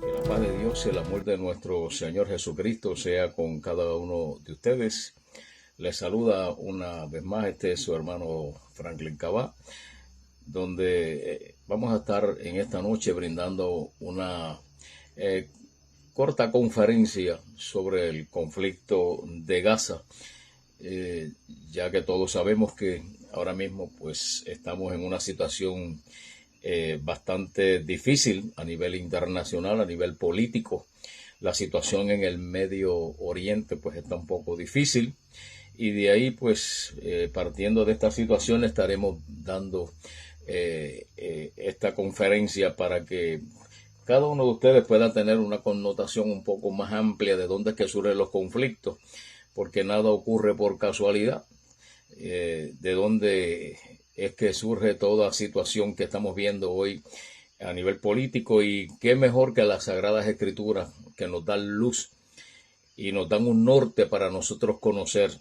La paz de Dios y el amor de nuestro Señor Jesucristo sea con cada uno de ustedes. Les saluda una vez más su hermano Franklin Cabá, donde vamos a estar en esta noche brindando una corta conferencia sobre el conflicto de Gaza, ya que todos sabemos que ahora mismo pues estamos en una situación bastante difícil a nivel internacional, a nivel político. La situación en el Medio Oriente pues está un poco difícil, y de ahí pues partiendo de esta situación estaremos dando esta conferencia para que cada uno de ustedes pueda tener una connotación un poco más amplia de dónde es que surgen los conflictos, porque nada ocurre por casualidad, de dónde es que surge toda situación que estamos viendo hoy a nivel político, y qué mejor que las Sagradas Escrituras, que nos dan luz y nos dan un norte para nosotros conocer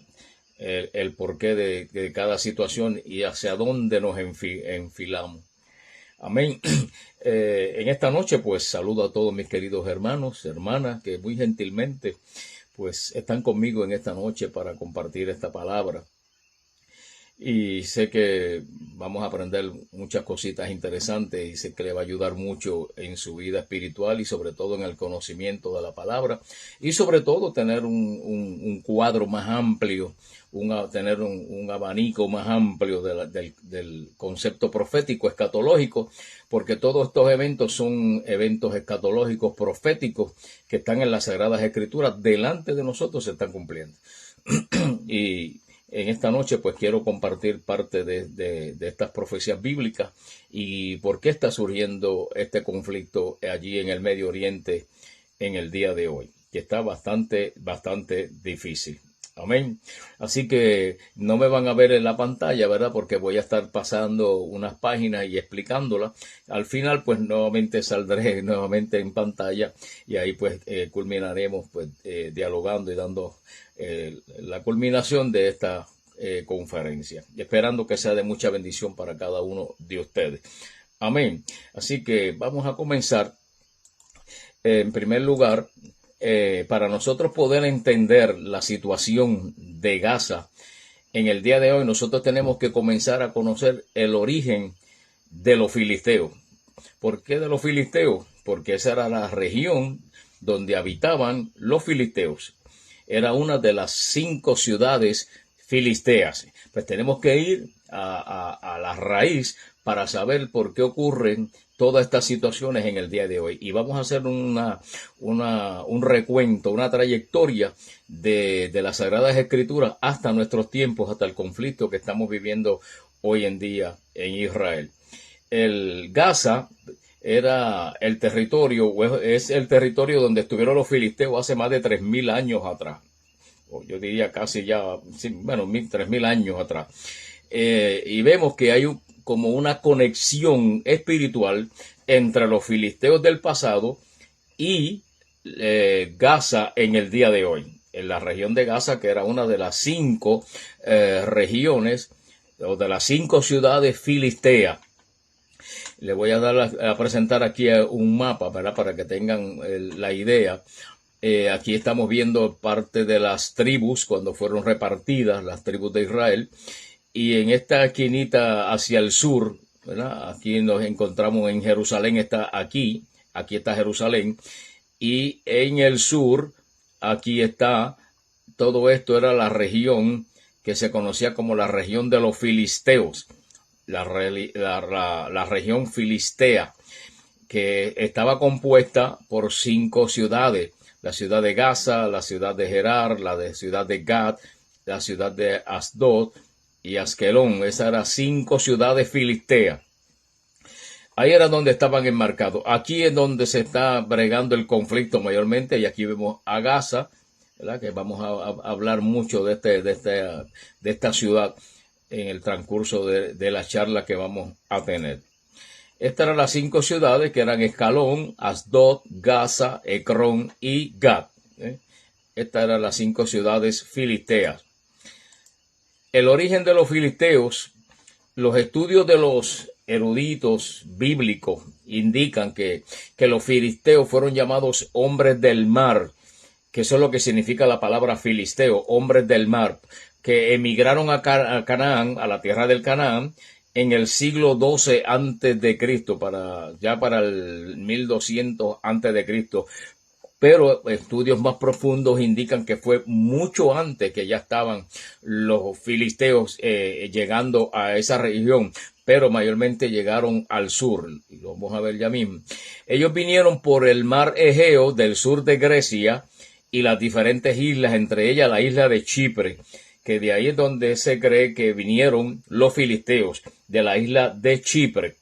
el porqué de cada situación y hacia dónde nos enfilamos. Amén. En esta noche pues saludo a todos mis queridos hermanos, hermanas, que muy gentilmente pues están conmigo en esta noche para compartir esta palabra. Y sé que vamos a aprender muchas cositas interesantes, y sé que le va a ayudar mucho en su vida espiritual y sobre todo en el conocimiento de la palabra, y sobre todo tener un cuadro más amplio, tener un abanico más amplio del concepto profético escatológico, porque todos estos eventos son eventos escatológicos proféticos que están en las Sagradas Escrituras, delante de nosotros se están cumpliendo. Y en esta noche pues quiero compartir parte de estas profecías bíblicas y por qué está surgiendo este conflicto allí en el Medio Oriente en el día de hoy, que está bastante difícil. Amén. Así que no me van a ver en la pantalla, ¿verdad? Porque voy a estar pasando unas páginas y explicándolas. Al final, pues nuevamente saldré nuevamente en pantalla, y ahí pues culminaremos pues dialogando y dando la culminación de esta conferencia, esperando que sea de mucha bendición para cada uno de ustedes. Amén. Así que vamos a comenzar. En primer lugar, para nosotros poder entender la situación de Gaza en el día de hoy, nosotros tenemos que comenzar a conocer el origen de los filisteos. ¿Por qué de los filisteos? Porque esa era la región donde habitaban los filisteos. Era una de las 5 ciudades filisteas. Pues tenemos que ir a la raíz para saber por qué ocurren todas estas situaciones en el día de hoy. Y vamos a hacer un recuento, una trayectoria de las Sagradas Escrituras hasta nuestros tiempos, hasta el conflicto que estamos viviendo hoy en día en Israel. El Gaza era el territorio, es el territorio donde estuvieron los filisteos hace más de 3.000 años atrás. O yo diría casi ya, bueno, 3.000 años atrás. Y vemos que hay como una conexión espiritual entre los filisteos del pasado y Gaza en el día de hoy. En la región de Gaza, que era una de las 5 regiones o de las 5 ciudades filisteas. Le voy a dar a presentar aquí un mapa, ¿verdad? Para que tengan la idea. Aquí estamos viendo parte de las tribus cuando fueron repartidas, las tribus de Israel. Y en esta esquinita hacia el sur, ¿verdad? Aquí nos encontramos en Jerusalén, está aquí está Jerusalén. Y en el sur, aquí está, todo esto era la región que se conocía como la región de los filisteos, la región filistea, que estaba compuesta por 5 ciudades. La ciudad de Gaza, la ciudad de Gerar, la ciudad de Gad, la ciudad de Asdod y Askelón. Esas eran 5 ciudades filisteas. Ahí era donde estaban enmarcados. Aquí es donde se está bregando el conflicto mayormente, y aquí vemos a Gaza, ¿verdad? Que vamos a hablar mucho de esta ciudad en el transcurso de la charla que vamos a tener. Estas eran las 5 ciudades, que eran Askelón, Asdod, Gaza, Ecrón y Gad. Estas eran las 5 ciudades filisteas. El origen de los filisteos, los estudios de los eruditos bíblicos indican que los filisteos fueron llamados hombres del mar, que eso es lo que significa la palabra filisteo, hombres del mar, que emigraron a Canaán, a la tierra del Canaán, en el siglo XII antes de Cristo, ya para el 1200 antes de Cristo. Pero estudios más profundos indican que fue mucho antes que ya estaban los filisteos llegando a esa región, pero mayormente llegaron al sur, y lo vamos a ver ya mismo. Ellos vinieron por el mar Egeo del sur de Grecia y las diferentes islas, entre ellas la isla de Chipre, que de ahí es donde se cree que vinieron los filisteos, de la isla de Chipre.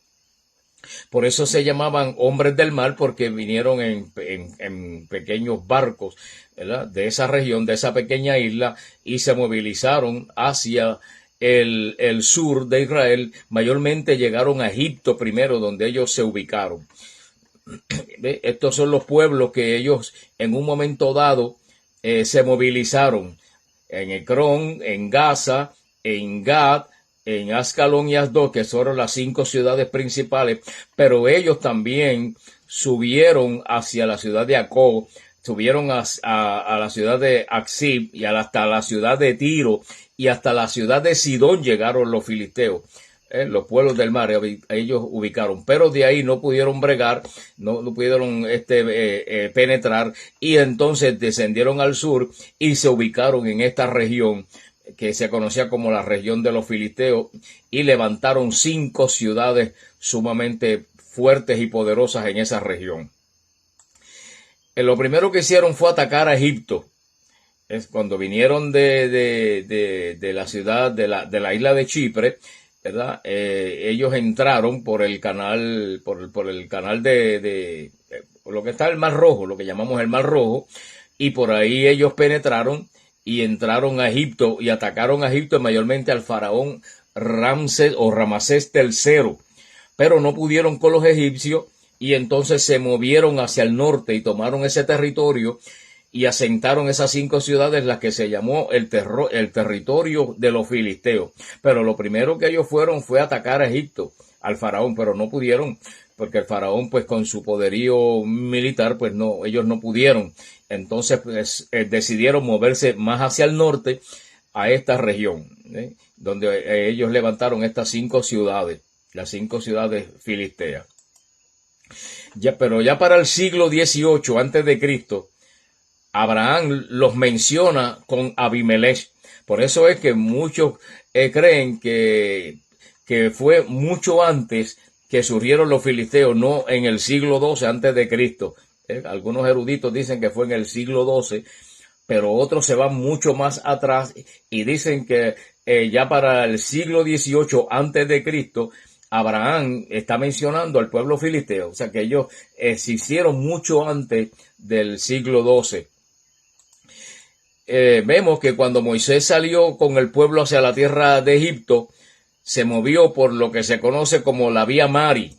Por eso se llamaban hombres del mar, porque vinieron en pequeños barcos, ¿verdad?, de esa región, de esa pequeña isla, y se movilizaron hacia el sur de Israel. Mayormente llegaron a Egipto primero, donde ellos se ubicaron. Estos son los pueblos que ellos en un momento dado se movilizaron: en Ecrón, en Gaza, en Gad, en Ascalón y Asdod, que fueron las 5 ciudades principales, pero ellos también subieron hacia la ciudad de Acó, subieron a la ciudad de Aksib y hasta la ciudad de Tiro, y hasta la ciudad de Sidón llegaron los filisteos. Los pueblos del mar, ellos ubicaron, pero de ahí no pudieron bregar, no pudieron penetrar, y entonces descendieron al sur y se ubicaron en esta región que se conocía como la región de los filisteos, y levantaron 5 ciudades sumamente fuertes y poderosas en esa región. Lo primero que hicieron fue atacar a Egipto. Es cuando vinieron de la ciudad de la isla de Chipre, ¿verdad? Ellos entraron por el canal, por el canal de lo que está el Mar Rojo, lo que llamamos el Mar Rojo, y por ahí ellos penetraron y entraron a Egipto y atacaron a Egipto, mayormente al faraón Ramsés III, pero no pudieron con los egipcios, y entonces se movieron hacia el norte y tomaron ese territorio y asentaron esas 5 ciudades, las que se llamó el territorio de los filisteos. Pero lo primero que ellos fue atacar a Egipto, al faraón, pero no pudieron, porque el faraón, pues con su poderío militar, pues no, ellos no pudieron. Entonces pues, decidieron moverse más hacia el norte, a esta región, donde ellos levantaron estas 5 ciudades, las 5 ciudades filisteas. Pero ya para el siglo XVIII antes de Cristo, Abraham los menciona con Abimelech. Por eso es que muchos creen que fue mucho antes que surgieron los filisteos, no en el siglo XII antes de Cristo. Algunos eruditos dicen que fue en el siglo XII, pero otros se van mucho más atrás y dicen que ya para el siglo XVIII antes de Cristo, Abraham está mencionando al pueblo filisteo. O sea que ellos se hicieron mucho antes del siglo XII. Vemos que cuando Moisés salió con el pueblo hacia la tierra de Egipto, se movió por lo que se conoce como la Vía Mari,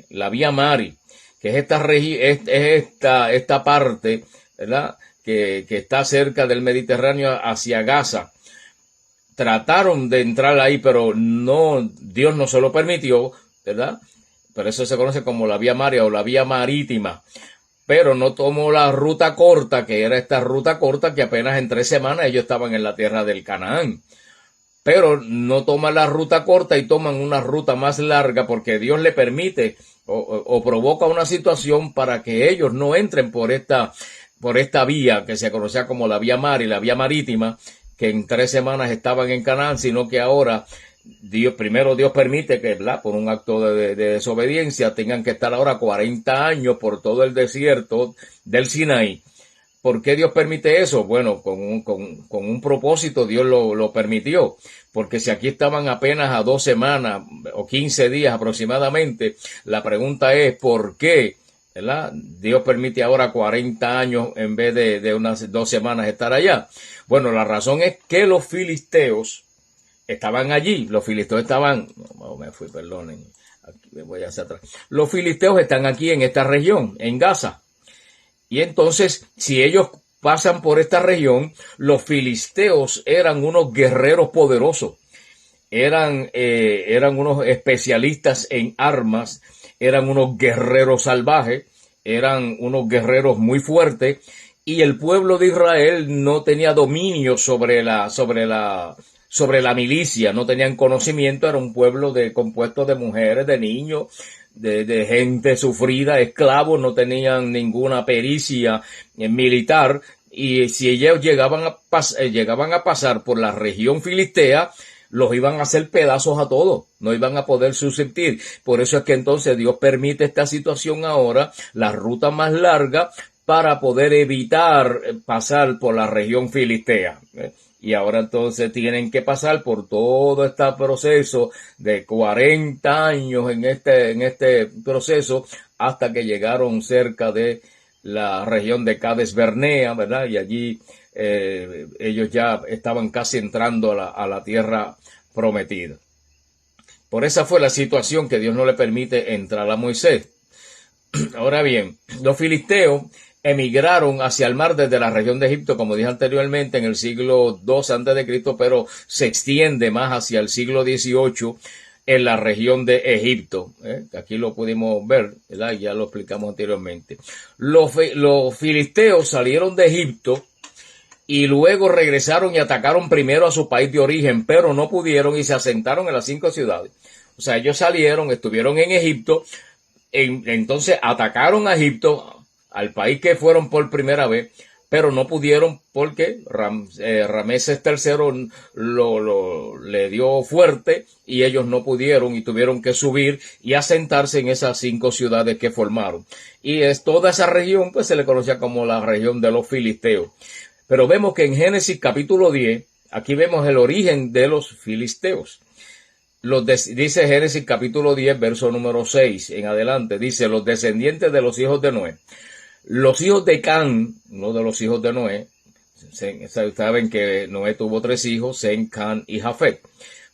la Vía Mari, que es esta parte, ¿verdad?, que está cerca del Mediterráneo hacia Gaza. Trataron de entrar ahí, pero Dios no se lo permitió, ¿verdad? Por eso se conoce como la Vía Mari o la Vía Marítima. Pero no tomó la ruta corta, que era esta ruta corta que apenas en 3 semanas ellos estaban en la tierra del Canaán. Pero no toman la ruta corta y toman una ruta más larga, porque Dios le permite o provoca una situación para que ellos no entren por esta vía que se conocía como la Vía Mari, la Vía Marítima, que en 3 semanas estaban en Canaán, sino que ahora Dios permite que, ¿verdad?, por un acto de desobediencia tengan que estar ahora 40 años por todo el desierto del Sinaí. ¿Por qué Dios permite eso? Bueno, con un propósito Dios lo permitió, porque si aquí estaban apenas a 2 semanas o 15 días aproximadamente, la pregunta es ¿por qué, ¿verdad?, Dios permite ahora 40 años en vez de unas 2 semanas estar allá? Bueno, la razón es que los filisteos estaban allí. Los filisteos estaban, perdonen, aquí me voy hacia atrás. Los filisteos están aquí en esta región, en Gaza. Y entonces, si ellos pasan por esta región, los filisteos eran unos guerreros poderosos. Eran unos especialistas en armas, eran unos guerreros salvajes, eran unos guerreros muy fuertes, y el pueblo de Israel no tenía dominio sobre la milicia, no tenían conocimiento, era un pueblo compuesto de mujeres, de niños, de gente sufrida, esclavos, no tenían ninguna pericia militar, y si ellos llegaban a pasar por la región filistea, los iban a hacer pedazos a todos, no iban a poder subsistir. Por eso es que entonces Dios permite esta situación ahora, la ruta más larga, para poder evitar pasar por la región filistea. Y ahora entonces tienen que pasar por todo este proceso de 40 años en este proceso, hasta que llegaron cerca de la región de Cades Barnea, ¿verdad? Y allí ellos ya estaban casi entrando a la tierra prometida. Por esa fue la situación que Dios no le permite entrar a Moisés. Ahora bien, los filisteos emigraron hacia el mar desde la región de Egipto, como dije anteriormente, en el siglo II a.C., pero se extiende más hacia el siglo XVIII en la región de Egipto. Aquí lo pudimos ver, ¿verdad? Ya lo explicamos anteriormente. Los filisteos salieron de Egipto y luego regresaron y atacaron primero a su país de origen, pero no pudieron y se asentaron en las 5 ciudades. O sea, ellos salieron, estuvieron en Egipto, entonces atacaron a Egipto, al país que fueron por primera vez, pero no pudieron porque Rameses III le dio fuerte y ellos no pudieron y tuvieron que subir y asentarse en esas 5 ciudades que formaron. Y toda esa región pues se le conocía como la región de los filisteos. Pero vemos que en Génesis capítulo 10, aquí vemos el origen de los filisteos. Dice Génesis capítulo 10, verso número 6 en adelante, dice: los descendientes de los hijos de Noé. Los hijos de Can, uno de los hijos de Noé, saben que Noé tuvo 3 hijos, Sem, Can y Jafet.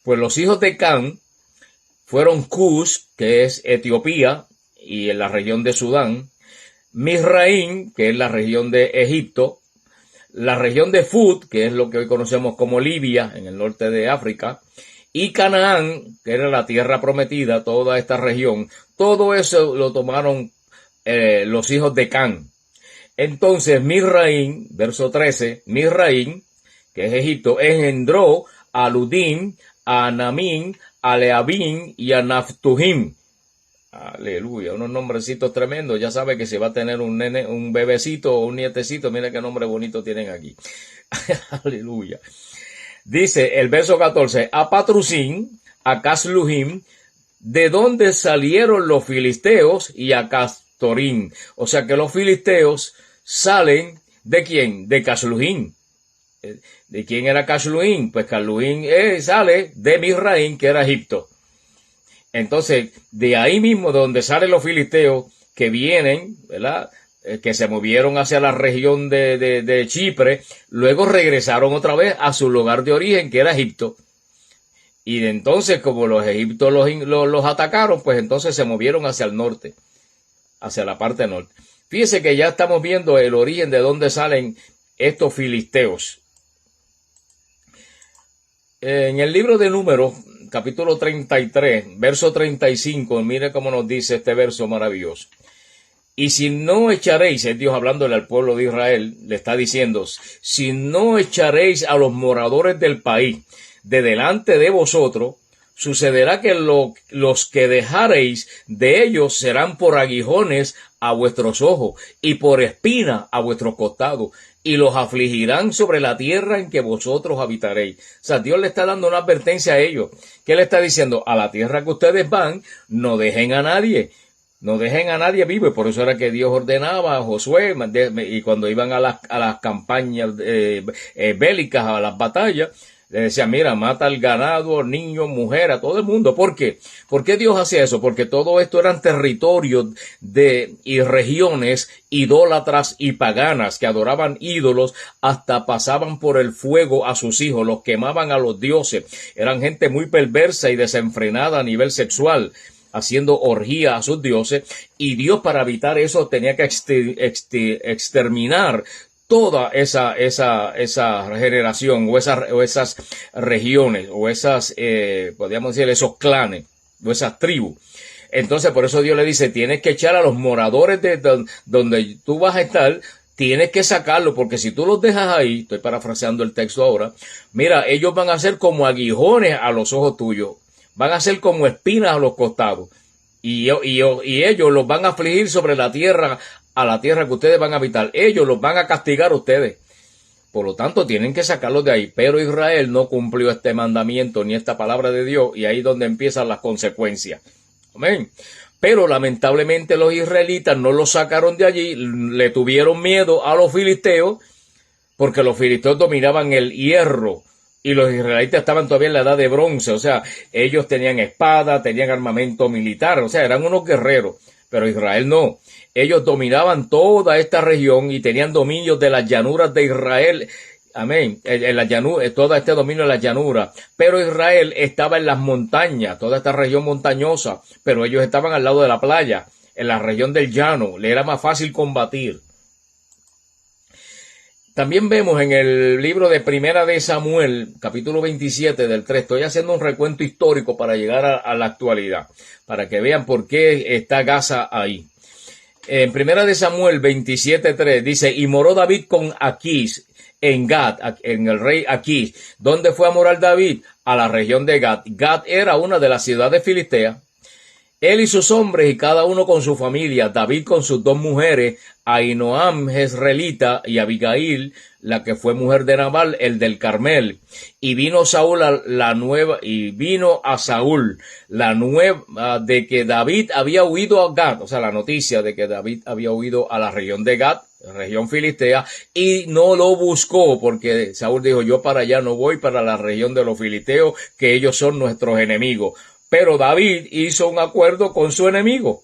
Pues los hijos de Can fueron Cus, que es Etiopía y en la región de Sudán, Misraim, que es la región de Egipto, la región de Fut, que es lo que hoy conocemos como Libia, en el norte de África, y Canaán, que era la tierra prometida, toda esta región. Todo eso lo tomaron los hijos de Can. Entonces Misraim, verso 13, Misraim, que es Egipto, engendró a Ludim, a Anamim, a Leabim y a Naftujim. Aleluya, unos nombrecitos tremendos. Ya sabe que se va a tener un nene, un bebecito o un nietecito. Mira qué nombre bonito tienen aquí. Aleluya. Dice el verso 14, a Patrusim, a Casluhim, de donde salieron los filisteos, y a Castorim. O sea que los filisteos salen ¿de quién? De Casluhim. ¿De quién era Casluhim? Pues Casluhim sale de Misraim, que era Egipto. Entonces, de ahí mismo, de donde salen los filisteos, que vienen, ¿verdad?, que se movieron hacia la región de Chipre, luego regresaron otra vez a su lugar de origen, que era Egipto. Y entonces, como los egipcios los atacaron, pues entonces se movieron hacia el norte, hacia la parte norte. Fíjese que ya estamos viendo el origen de dónde salen estos filisteos. En el libro de Números, capítulo 33, verso 35, mire cómo nos dice este verso maravilloso. Y si no echaréis, es Dios hablándole al pueblo de Israel, le está diciendo, si no echaréis a los moradores del país de delante de vosotros, sucederá que los que dejaréis de ellos serán por aguijones a vuestros ojos y por espina a vuestros costados, y los afligirán sobre la tierra en que vosotros habitaréis. O sea, Dios le está dando una advertencia a ellos. ¿Qué le está diciendo? A la tierra que ustedes van, no dejen a nadie. No dejen a nadie vivo, y por eso era que Dios ordenaba a Josué, y cuando iban a las campañas bélicas, a las batallas, le decía, mira, mata al ganado, niños, mujer, a todo el mundo. ¿Por qué? ¿Por qué Dios hacía eso? Porque todo esto eran territorios y regiones idólatras y paganas que adoraban ídolos, hasta pasaban por el fuego a sus hijos, los quemaban a los dioses. Eran gente muy perversa y desenfrenada a nivel sexual, haciendo orgía a sus dioses, y Dios, para evitar eso, tenía que exterminar toda esa generación o esas regiones o esas, podríamos decir, esos clanes o esas tribus. Entonces, por eso Dios le dice, tienes que echar a los moradores de donde tú vas a estar, tienes que sacarlos, porque si tú los dejas ahí, estoy parafraseando el texto ahora, mira, ellos van a ser como aguijones a los ojos tuyos, van a ser como espinas a los costados, y ellos los van a afligir sobre la tierra, a la tierra que ustedes van a habitar, ellos los van a castigar a ustedes. Por lo tanto, tienen que sacarlos de ahí. Pero Israel no cumplió este mandamiento ni esta palabra de Dios, y ahí es donde empiezan las consecuencias. Amén. Pero lamentablemente los israelitas no los sacaron de allí, le tuvieron miedo a los filisteos, porque los filisteos dominaban el hierro y los israelitas estaban todavía en la edad de bronce. O sea, ellos tenían espada, tenían armamento militar, o sea, eran unos guerreros, pero Israel no. Ellos dominaban toda esta región y tenían dominio de las llanuras de Israel. Amén. En la llanura, todo este dominio de la llanura. Pero Israel estaba en las montañas, toda esta región montañosa, pero ellos estaban al lado de la playa, en la región del llano. Le era más fácil combatir. También vemos en el libro de Primera de Samuel, capítulo 27 del 3, estoy haciendo un recuento histórico para llegar a la actualidad, para que vean por qué está Gaza ahí. En Primera de Samuel 27:3 dice, y moró David con Aquís en Gat, en el rey Aquís. ¿Dónde fue a morar David? A la región de Gat. Gat era una de las ciudades filisteas. Él y sus hombres y cada uno con su familia, David con sus dos mujeres, Ahinoam jezreelita y Abigail, la que fue mujer de Nabal, el del Carmel. Y vino Saúl vino a Saúl la nueva de que David había huido a Gat, o sea, la noticia de que David había huido a la región de Gat, región filistea, y no lo buscó, porque Saúl dijo, yo para allá no voy, para la región de los filisteos, que ellos son nuestros enemigos. Pero David hizo un acuerdo con su enemigo,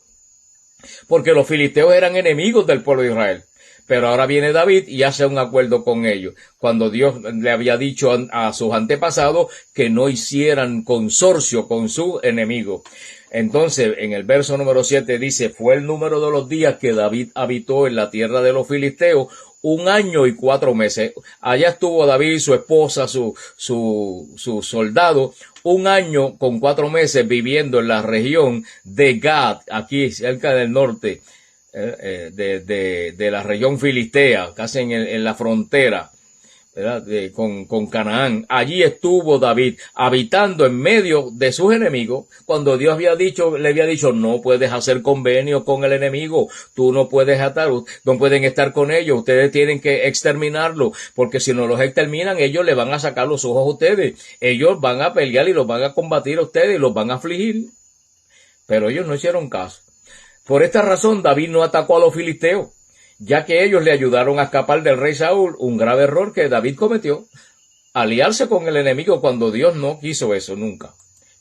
porque los filisteos eran enemigos del pueblo de Israel. Pero ahora viene David y hace un acuerdo con ellos, cuando Dios le había dicho a sus antepasados que no hicieran consorcio con su enemigo. Entonces, en el verso número 7 dice, fue el número de los días que David habitó en la tierra de los filisteos 1 año y 4 meses. Allá estuvo David, su esposa, su soldado, 1 año con 4 meses viviendo en la región de Gad, aquí cerca del norte, de la región filistea, casi en la frontera, ¿verdad? Con Canaán. Allí estuvo David habitando en medio de sus enemigos, cuando Dios le había dicho, no puedes hacer convenio con el enemigo, tú no puedes no pueden estar con ellos, ustedes tienen que exterminarlo, porque si no los exterminan, ellos le van a sacar los ojos a ustedes, ellos van a pelear y los van a combatir a ustedes y los van a afligir. Pero ellos no hicieron caso. Por esta razón, David no atacó a los filisteos, ya que ellos le ayudaron a escapar del rey Saúl, un grave error que David cometió, aliarse con el enemigo cuando Dios no quiso eso nunca.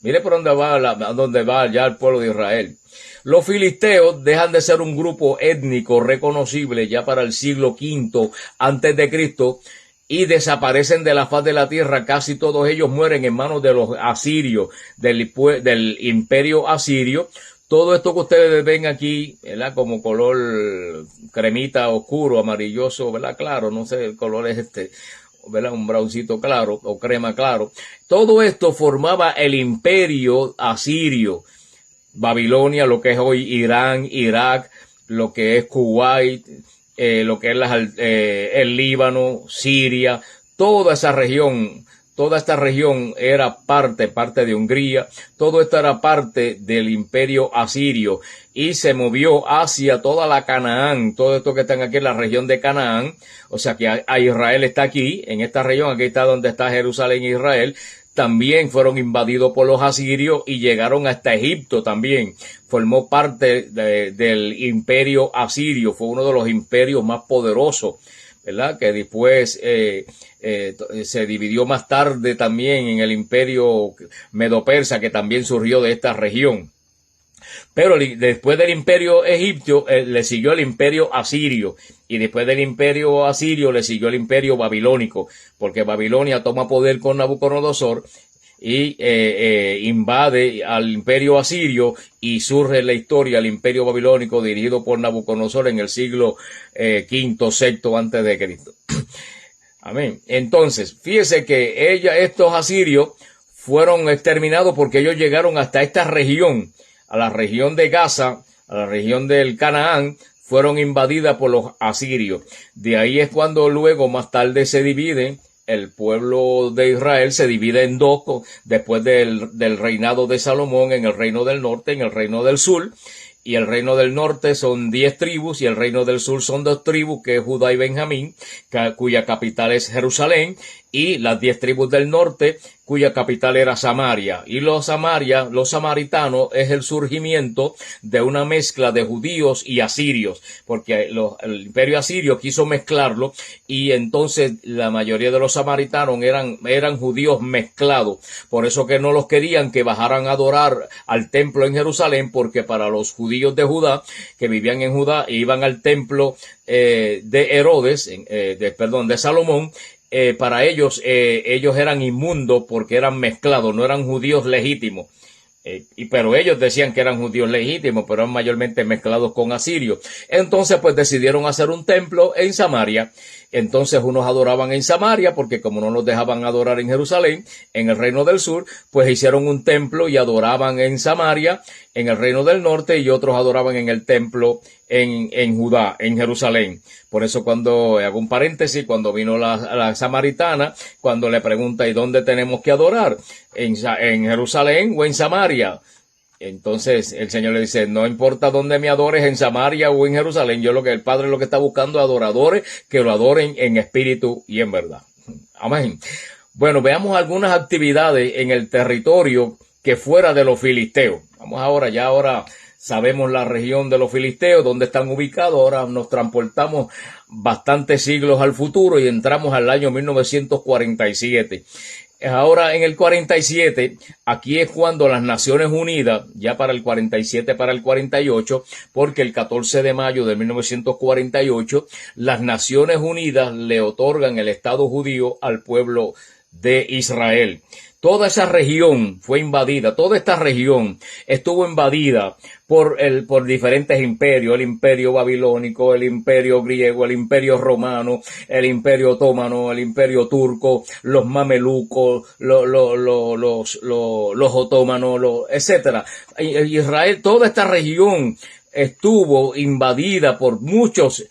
Mire por dónde va ya el pueblo de Israel. Los filisteos dejan de ser un grupo étnico reconocible ya para el siglo V antes de Cristo y desaparecen de la faz de la tierra. Casi todos ellos mueren en manos de los asirios, del imperio asirio. Todo esto que ustedes ven aquí, ¿verdad? Como color cremita oscuro, amarilloso, ¿verdad? Claro, no sé, el color es ¿verdad? Un browncito claro o crema claro. Todo esto formaba el imperio asirio. Babilonia, lo que es hoy Irán, Irak, lo que es Kuwait, lo que es el Líbano, Siria, toda esta región era parte de Hungría, todo esto era parte del imperio asirio y se movió hacia toda la Canaán, todo esto que están aquí en la región de Canaán, o sea que a Israel está aquí, en esta región, aquí está donde está Jerusalén, Israel, también fueron invadidos por los asirios y llegaron hasta Egipto también, formó parte del imperio asirio, fue uno de los imperios más poderosos, ¿verdad? Que después se dividió más tarde también en el imperio medo-persa, que también surgió de esta región. Pero después del imperio egipcio le siguió el imperio asirio, y después del imperio asirio le siguió el imperio babilónico, porque Babilonia toma poder con Nabucodonosor, y invade al imperio asirio y surge en la historia el imperio babilónico dirigido por Nabucodonosor en el siglo V, VI antes de Cristo. Amén. Entonces, fíjese que estos asirios fueron exterminados porque ellos llegaron hasta esta región, a la región de Gaza, a la región del Canaán, fueron invadidas por los asirios. De ahí es cuando luego más tarde se dividen. El pueblo de Israel se divide en dos después del reinado de Salomón, en el reino del norte, en el reino del sur. Y el reino del norte son 10 tribus y el reino del sur son 2 tribus, que es Judá y Benjamín, cuya capital es Jerusalén, y las 10 tribus del norte, cuya capital era Samaria. Y los samaritanos, es el surgimiento de una mezcla de judíos y asirios, porque el imperio asirio quiso mezclarlo, y entonces la mayoría de los samaritanos eran judíos mezclados. Por eso que no los querían que bajaran a adorar al templo en Jerusalén, porque para los judíos de Judá, que vivían en Judá, e iban al templo de Salomón, para ellos eran inmundos porque eran mezclados, no eran judíos legítimos. Pero ellos decían que eran judíos legítimos, pero eran mayormente mezclados con asirios. Entonces pues decidieron hacer un templo en Samaria. Entonces unos adoraban en Samaria, porque como no los dejaban adorar en Jerusalén, en el reino del sur, pues hicieron un templo y adoraban en Samaria, en el reino del norte, y otros adoraban en el templo en Judá, en Jerusalén. Por eso cuando, hago un paréntesis, cuando vino la samaritana, cuando le pregunta, ¿y dónde tenemos que adorar? ¿En Jerusalén o en Samaria? Entonces el Señor le dice, no importa dónde me adores, en Samaria o en Jerusalén, el Padre lo que está buscando es adoradores que lo adoren en espíritu y en verdad. Amén. Bueno, veamos algunas actividades en el territorio que fuera de los filisteos. Vamos ahora sabemos la región de los filisteos, dónde están ubicados. Ahora nos transportamos bastantes siglos al futuro y entramos al año 1947. Ahora en el 47, aquí es cuando las Naciones Unidas, ya para el 47, para el 48, porque el 14 de mayo de 1948, las Naciones Unidas le otorgan el Estado judío al pueblo de Israel. Toda esa región fue invadida, toda esta región estuvo invadida por diferentes imperios, el imperio babilónico, el imperio griego, el imperio romano, el imperio otomano, el imperio turco, los mamelucos, los otomanos, etcétera. Israel, toda esta región estuvo invadida por muchos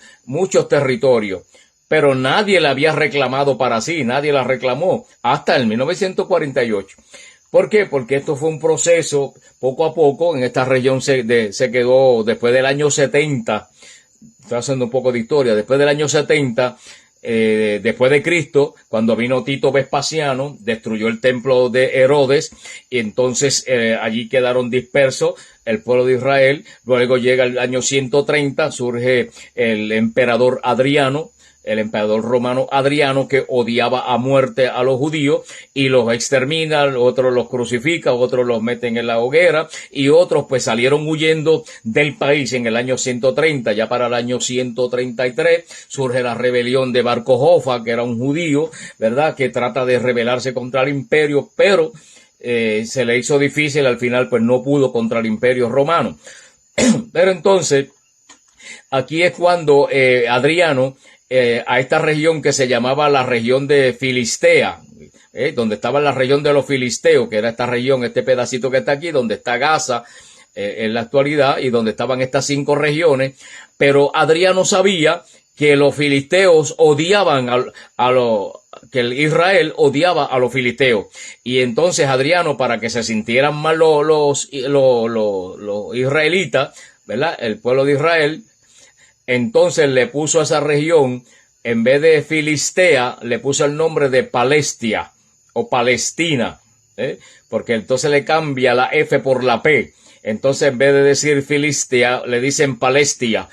territorios. Pero nadie la había reclamado para sí, nadie la reclamó hasta el 1948. ¿Por qué? Porque esto fue un proceso poco a poco. En esta región se quedó después del año 70, estoy haciendo un poco de historia, después del año 70, después de Cristo, cuando vino Tito Vespasiano, destruyó el templo de Herodes, y entonces allí quedaron dispersos el pueblo de Israel. Luego llega el año 130, surge el emperador Adriano, el emperador romano Adriano, que odiaba a muerte a los judíos y los extermina, otros los crucifica, otros los meten en la hoguera, y otros pues salieron huyendo del país en el año 130. Ya para el año 133 surge la rebelión de Bar Cojofa, que era un judío, ¿verdad?, que trata de rebelarse contra el imperio, pero se le hizo difícil, al final pues no pudo contra el imperio romano. Pero entonces aquí es cuando Adriano, a esta región que se llamaba la región de Filistea, donde estaba la región de los filisteos, que era esta región, este pedacito que está aquí, donde está Gaza en la actualidad, y donde estaban estas 5 regiones. Pero Adriano sabía que los filisteos odiaban que el Israel odiaba a los filisteos, y entonces Adriano, para que se sintieran mal los israelitas, ¿verdad?, el pueblo de Israel, entonces le puso a esa región, en vez de Filistea, le puso el nombre de Palestia o Palestina, porque entonces le cambia la F por la P. Entonces en vez de decir Filistea, le dicen Palestia.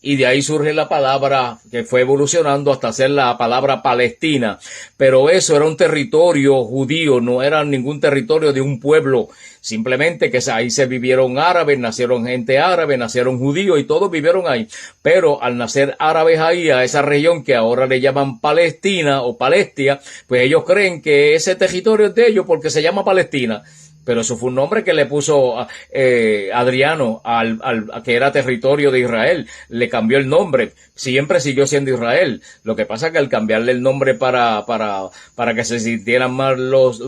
y de ahí surge la palabra que fue evolucionando hasta ser la palabra Palestina. Pero eso era un territorio judío, no era ningún territorio de un pueblo. Simplemente que ahí se vivieron árabes, nacieron gente árabe, nacieron judíos y todos vivieron ahí. Pero al nacer árabes ahí, a esa región que ahora le llaman Palestina o Palestia, pues ellos creen que ese territorio es de ellos porque se llama Palestina. Pero eso fue un nombre que le puso Adriano a que era territorio de Israel. Le cambió el nombre. Siempre siguió siendo Israel. Lo que pasa es que al cambiarle el nombre para que se sintieran más los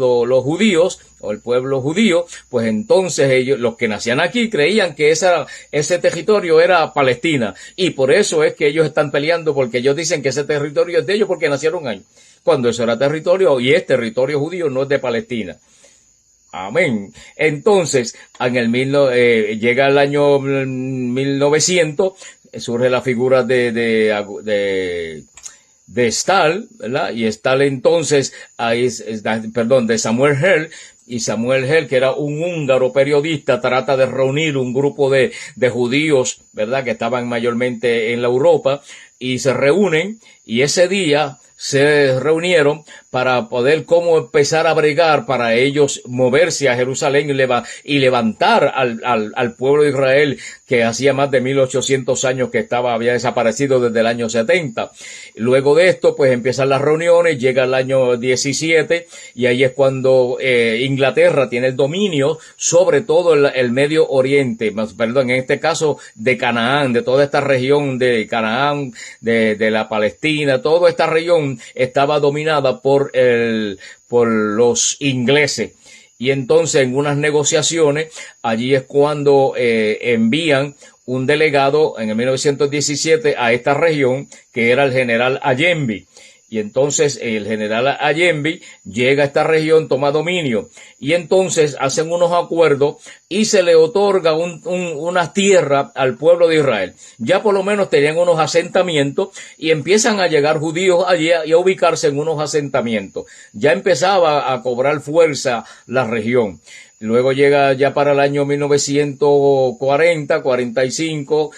judíos o el pueblo judío, pues entonces ellos, los que nacían aquí, creían que ese territorio era Palestina. Y por eso es que ellos están peleando, porque ellos dicen que ese territorio es de ellos porque nacieron ahí. Cuando eso era territorio, y es territorio judío, no es de Palestina. Amén. Entonces, llega el año 1900, surge la figura de Stahl, ¿verdad? Y Stahl entonces, de Samuel Herl, y Samuel Herl, que era un húngaro periodista, trata de reunir un grupo de judíos, ¿verdad? Que estaban mayormente en la Europa, y se reúnen, y ese día se reunieron para poder cómo empezar a bregar para ellos moverse a Jerusalén y levantar al pueblo de Israel, que hacía más de 1800 años que había desaparecido desde el año 70. Luego de esto, pues empiezan las reuniones, llega el año 17 y ahí es cuando Inglaterra tiene el dominio sobre todo el Medio Oriente, en este caso de Canaán, de toda esta región de Canaán, de la Palestina, toda esta región estaba dominada por los ingleses. Y entonces en unas negociaciones, allí es cuando envían un delegado en el 1917 a esta región, que era el general Allenby. Y entonces el general Allenby llega a esta región, toma dominio, y entonces hacen unos acuerdos y se le otorga una tierra al pueblo de Israel. Ya por lo menos tenían unos asentamientos y empiezan a llegar judíos allí y a ubicarse en unos asentamientos. Ya empezaba a cobrar fuerza la región. Luego llega ya para el año 1940, 45,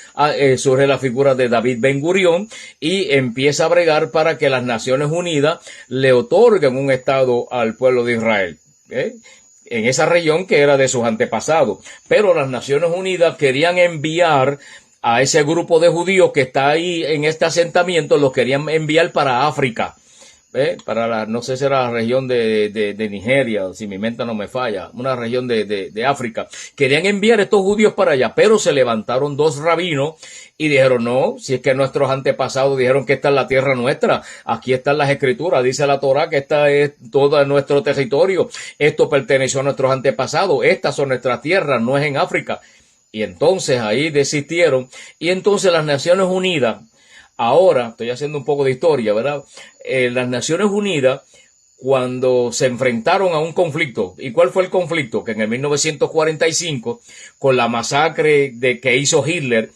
surge la figura de David Ben Gurión y empieza a bregar para que las Naciones Unidas le otorguen un estado al pueblo de Israel, en esa región que era de sus antepasados. Pero las Naciones Unidas querían enviar a ese grupo de judíos que está ahí en este asentamiento, los querían enviar para África. No sé si era la región de Nigeria, si mi mente no me falla, una región de África. Querían enviar estos judíos para allá, pero se levantaron dos rabinos y dijeron, no, si es que nuestros antepasados dijeron que esta es la tierra nuestra, aquí están las escrituras, dice la Torá que esta es todo nuestro territorio, esto perteneció a nuestros antepasados, estas son nuestras tierras, no es en África. Y entonces ahí desistieron, y entonces las Naciones Unidas, ahora, estoy haciendo un poco de historia, ¿verdad? Las Naciones Unidas, cuando se enfrentaron a un conflicto, ¿y cuál fue el conflicto? Que en el 1945, con la masacre que hizo Hitler,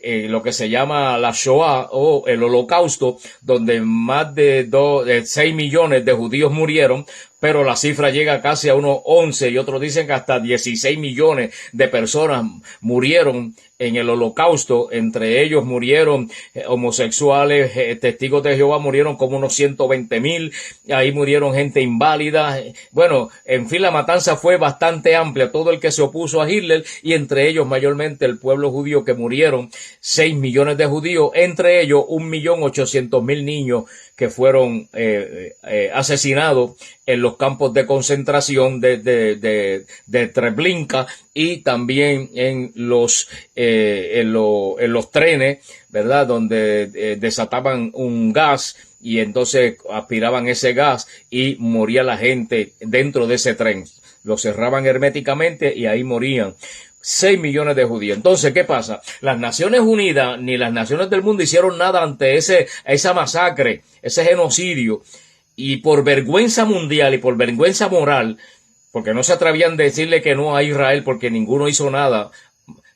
lo que se llama la Shoah o el Holocausto, donde más de 6 millones de judíos murieron, pero la cifra llega casi a unos 11 y otros dicen que hasta 16 millones de personas murieron en el Holocausto. Entre ellos murieron homosexuales, testigos de Jehová murieron como unos 120,000, ahí murieron gente inválida. Bueno, en fin, la matanza fue bastante amplia, todo el que se opuso a Hitler, y entre ellos mayormente el pueblo judío, que murieron 6 millones de judíos, entre ellos 1.800.000 niños que fueron asesinados en los campos de concentración de Treblinka, y también en los trenes, ¿verdad? Donde desataban un gas y entonces aspiraban ese gas y moría la gente dentro de ese tren. Lo cerraban herméticamente y ahí morían 6 millones de judíos. Entonces, ¿qué pasa? Las Naciones Unidas ni las naciones del mundo hicieron nada ante esa masacre, ese genocidio, y por vergüenza mundial y por vergüenza moral, porque no se atrevían a decirle que no a Israel, porque ninguno hizo nada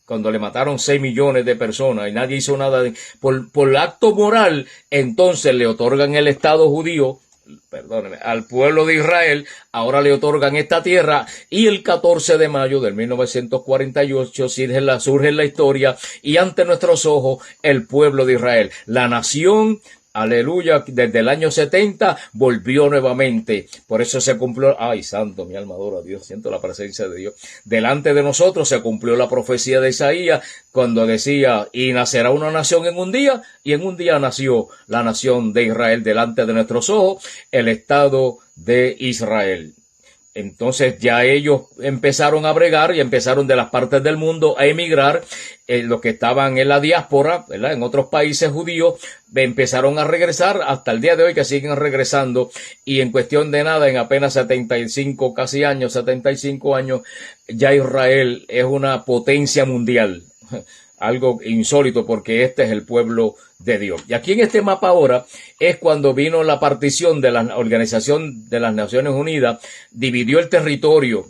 cuando le mataron 6 millones de personas y nadie hizo nada. Por acto moral, entonces le otorgan el Estado judío perdóneme, al pueblo de Israel, ahora le otorgan esta tierra y el 14 de mayo de 1948 surge la historia y ante nuestros ojos el pueblo de Israel, la nación. Aleluya, desde el año 70 volvió nuevamente. Por eso se cumplió, ay santo, mi alma adora a Dios, siento la presencia de Dios. Delante de nosotros se cumplió la profecía de Isaías cuando decía, y nacerá una nación en un día, y en un día nació la nación de Israel delante de nuestros ojos, el Estado de Israel. Entonces ya ellos empezaron a bregar y empezaron de las partes del mundo a emigrar. Los que estaban en la diáspora, ¿verdad?, en otros países judíos, empezaron a regresar hasta el día de hoy que siguen regresando. Y en cuestión de nada, en apenas 75 casi años, 75 años, ya Israel es una potencia mundial. Algo insólito porque este es el pueblo de Dios. Y aquí en este mapa ahora es cuando vino la partición de la Organización de las Naciones Unidas, dividió el territorio.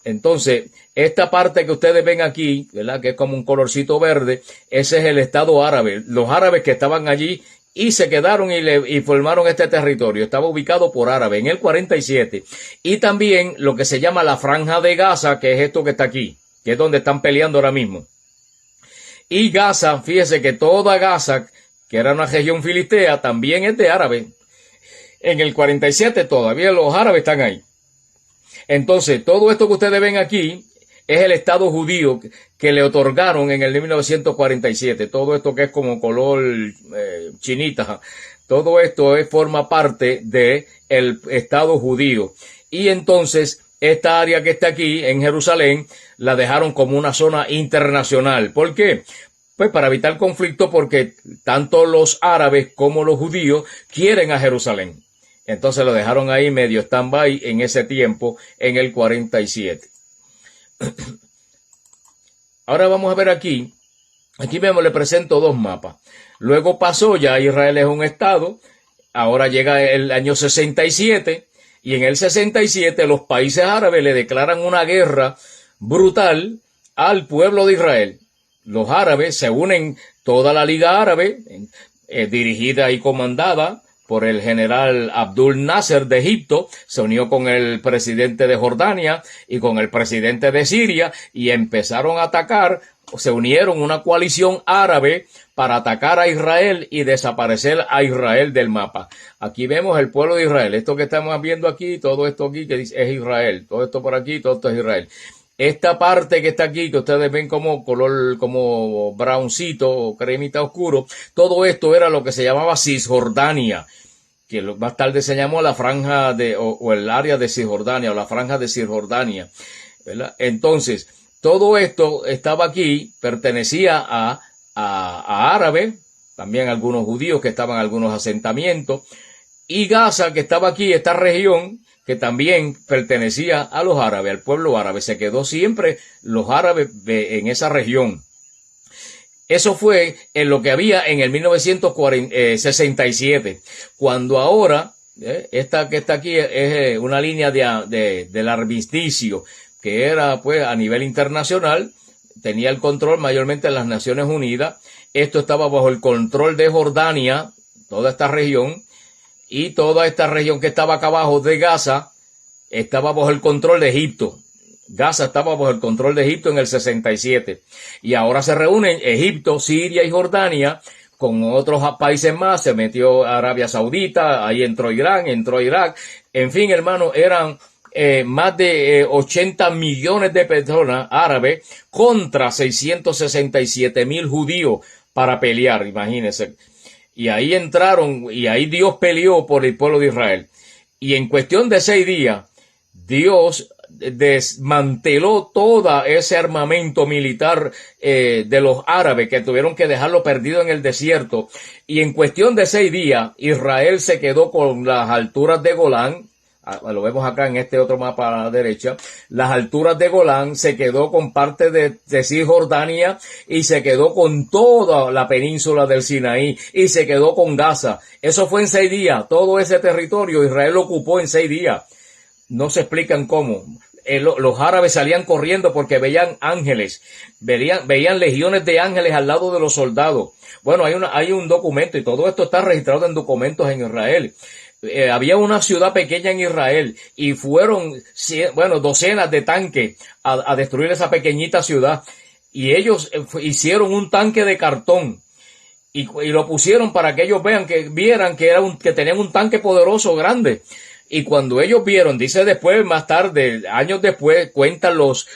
Entonces, esta parte que ustedes ven aquí, ¿verdad?, que es como un colorcito verde, ese es el Estado árabe. Los árabes que estaban allí y se quedaron y formaron este territorio. Estaba ubicado por árabes en el 47. Y también lo que se llama la Franja de Gaza, que es esto que está aquí, que es donde están peleando ahora mismo. Y Gaza, fíjese que toda Gaza, que era una región filistea, también es de árabe. En el 47 todavía los árabes están ahí. Entonces, todo esto que ustedes ven aquí es el Estado judío que le otorgaron en el 1947. Todo esto que es como color chinita, todo esto forma parte del Estado judío. Y entonces, esta área que está aquí en Jerusalén la dejaron como una zona internacional. ¿Por qué? Pues para evitar conflicto, porque tanto los árabes como los judíos quieren a Jerusalén. Entonces lo dejaron ahí medio stand-by en ese tiempo, en el 47. Ahora vamos a ver aquí. Aquí vemos, le presento dos mapas. Luego pasó, ya Israel es un estado. Ahora llega el año 67. Y en el 67 los países árabes le declaran una guerra brutal al pueblo de Israel. Los árabes se unen, toda la Liga Árabe, dirigida y comandada por el general Abdul Nasser de Egipto, se unió con el presidente de Jordania y con el presidente de Siria y empezaron a atacar. Se unieron una coalición árabe para atacar a Israel y desaparecer a Israel del mapa. Aquí vemos el pueblo de Israel. Esto que estamos viendo aquí, todo esto aquí que dice es Israel. Todo esto por aquí, todo esto es Israel. Esta parte que está aquí, que ustedes ven como color, como browncito o cremita oscuro, todo esto era lo que se llamaba Cisjordania, que más tarde se llamó la franja o el área de Cisjordania, o la franja de Cisjordania, ¿verdad? Entonces, todo esto estaba aquí, pertenecía a árabes, también algunos judíos que estaban en algunos asentamientos, y Gaza, que estaba aquí, esta región, que también pertenecía a los árabes, al pueblo árabe. Se quedó siempre los árabes en esa región. Eso fue en lo que había en el 1967. Cuando ahora, esta que está aquí es una línea del armisticio, que era pues a nivel internacional, tenía el control mayormente de las Naciones Unidas. Esto estaba bajo el control de Jordania, toda esta región. Y toda esta región que estaba acá abajo de Gaza estaba bajo el control de Egipto. Gaza estaba bajo el control de Egipto en el 67. Y ahora se reúnen Egipto, Siria y Jordania con otros países más. Se metió Arabia Saudita, ahí entró Irán, entró Irak. En fin, hermano, eran más de 80 millones de personas árabes contra 667,000 judíos para pelear, imagínense. Y ahí entraron, y ahí Dios peleó por el pueblo de Israel. Y en cuestión de 6 días, Dios desmanteló todo ese armamento militar de los árabes, que tuvieron que dejarlo perdido en el desierto. Y en cuestión de 6 días, Israel se quedó con las alturas de Golán. Lo vemos acá en este otro mapa a la derecha, las alturas de Golán, se quedó con parte de Cisjordania y se quedó con toda la península del Sinaí y se quedó con Gaza. Eso fue en 6 días, todo ese territorio Israel lo ocupó en 6 días. No se explican cómo. Los árabes salían corriendo porque veían ángeles, veían legiones de ángeles al lado de los soldados. Bueno, hay un documento y todo esto está registrado en documentos en Israel. había una ciudad pequeña en Israel y fueron, bueno, docenas de tanques a destruir esa pequeñita ciudad. Y ellos hicieron un tanque de cartón y lo pusieron para que ellos vieran que que tenían un tanque poderoso grande. Y cuando ellos vieron, dice después, más tarde, años después, cuentan los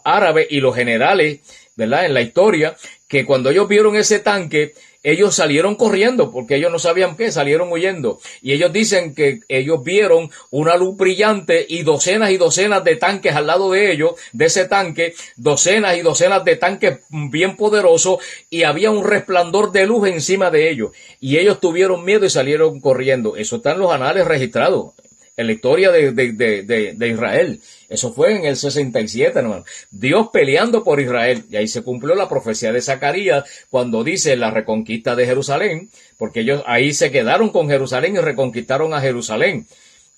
árabes y los generales, ¿verdad? En la historia, que cuando ellos vieron ese tanque, ellos salieron corriendo, porque ellos no sabían qué, salieron huyendo. Y ellos dicen que ellos vieron una luz brillante y docenas de tanques al lado de ellos, de ese tanque, docenas y docenas de tanques bien poderosos, y había un resplandor de luz encima de ellos. Y ellos tuvieron miedo y salieron corriendo. Eso está en los anales registrados, en la historia de Israel. Eso fue en el 67, hermano. Dios peleando por Israel. Y ahí se cumplió la profecía de Zacarías cuando dice la reconquista de Jerusalén, porque ellos ahí se quedaron con Jerusalén y reconquistaron a Jerusalén.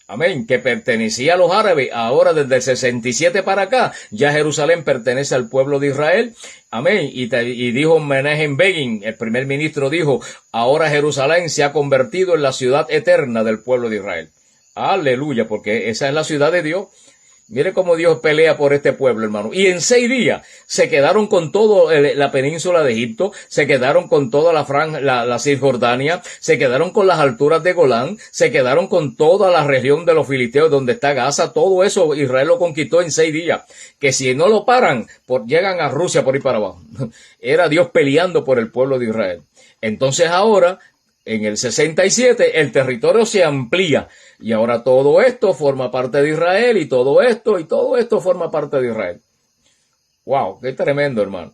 Amén, que pertenecía a los árabes. Ahora desde el 67 para acá, ya Jerusalén pertenece al pueblo de Israel. Amén, y dijo Menachem Begin, el primer ministro, dijo, ahora Jerusalén se ha convertido en la ciudad eterna del pueblo de Israel. Aleluya, porque esa es la ciudad de Dios. Mire cómo Dios pelea por este pueblo, hermano. Y en 6 días se quedaron con todo la península de Egipto, se quedaron con toda la Cisjordania, se quedaron con las alturas de Golán, se quedaron con toda la región de los filisteos donde está Gaza. Todo eso Israel lo conquistó en 6 días. Que si no lo paran, llegan a Rusia por ahí para abajo. Era Dios peleando por el pueblo de Israel. Entonces ahora, en el 67, el territorio se amplía. Y ahora todo esto forma parte de Israel y todo esto forma parte de Israel. ¡Wow! ¡Qué tremendo, hermano!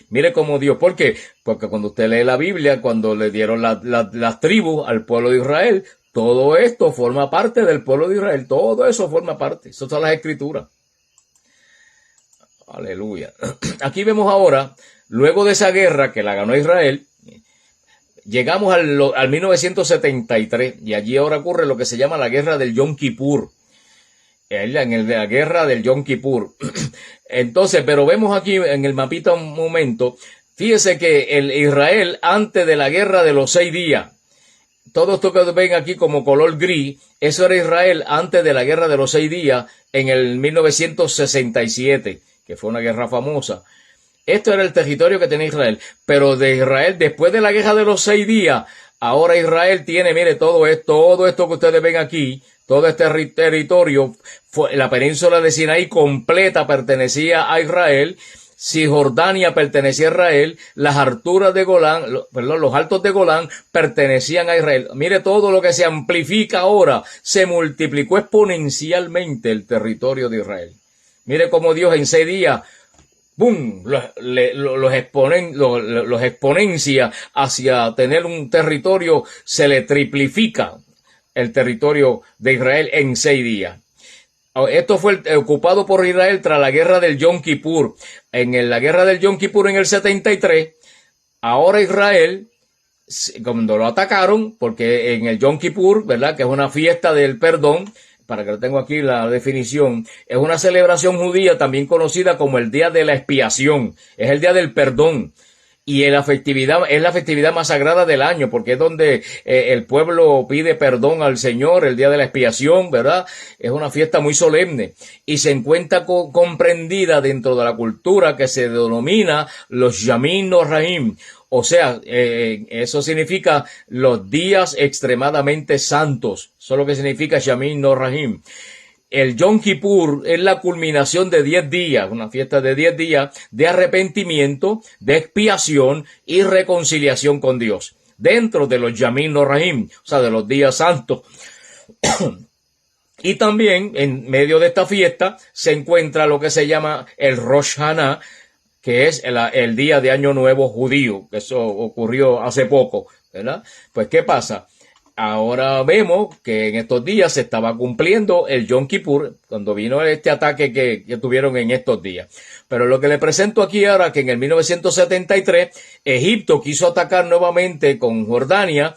Mire cómo Dios, ¿por qué? Porque cuando usted lee la Biblia, cuando le dieron las tribus al pueblo de Israel, todo esto forma parte del pueblo de Israel. Todo eso forma parte. Eso son las escrituras. Aleluya. Aquí vemos ahora, luego de esa guerra que la ganó Israel, llegamos al 1973 y allí ahora ocurre lo que se llama la guerra del Yom Kippur. La guerra del Yom Kippur. Entonces, pero vemos aquí en el mapita un momento, fíjese que el Israel antes de la guerra de los 6 días, todo esto que ven aquí como color gris, eso era Israel antes de la guerra de los 6 días en el 1967, que fue una guerra famosa. Esto era el territorio que tenía Israel, pero de Israel, después de la guerra de los 6 días, ahora Israel tiene, mire, todo esto que ustedes ven aquí, todo este territorio, la península de Sinaí completa pertenecía a Israel, Cisjordania pertenecía a Israel, las alturas de Golán, los altos de Golán pertenecían a Israel. Mire todo lo que se amplifica ahora, se multiplicó exponencialmente el territorio de Israel. Mire cómo Dios en 6 días, ¡boom!, los exponencia hacia tener un territorio, se le triplifica el territorio de Israel en 6 días. Esto fue ocupado por Israel tras la guerra del Yom Kippur. La guerra del Yom Kippur en el 73, ahora Israel, cuando lo atacaron, porque en el Yom Kippur, ¿verdad?, que es una fiesta del perdón, para que lo tengo aquí la definición, es una celebración judía también conocida como el Día de la Expiación, es el Día del Perdón, y es la festividad más sagrada del año, porque es donde el pueblo pide perdón al Señor, el Día de la Expiación, ¿verdad? Es una fiesta muy solemne, y se encuentra comprendida dentro de la cultura que se denomina los Yamim Noraim. O sea, eso significa los días extremadamente santos. Eso es lo que significa Yamim Noraim. El Yom Kippur es la culminación de 10 días, una fiesta de 10 días de arrepentimiento, de expiación y reconciliación con Dios. Dentro de los Yamim Noraim, o sea, de los días santos. Y también en medio de esta fiesta se encuentra lo que se llama el Rosh Hashanah, que es el día de Año Nuevo judío, que eso ocurrió hace poco, ¿verdad? Pues, ¿qué pasa? Ahora vemos que en estos días se estaba cumpliendo el Yom Kippur, cuando vino este ataque que tuvieron en estos días. Pero lo que le presento aquí ahora, que en el 1973, Egipto quiso atacar nuevamente con Jordania,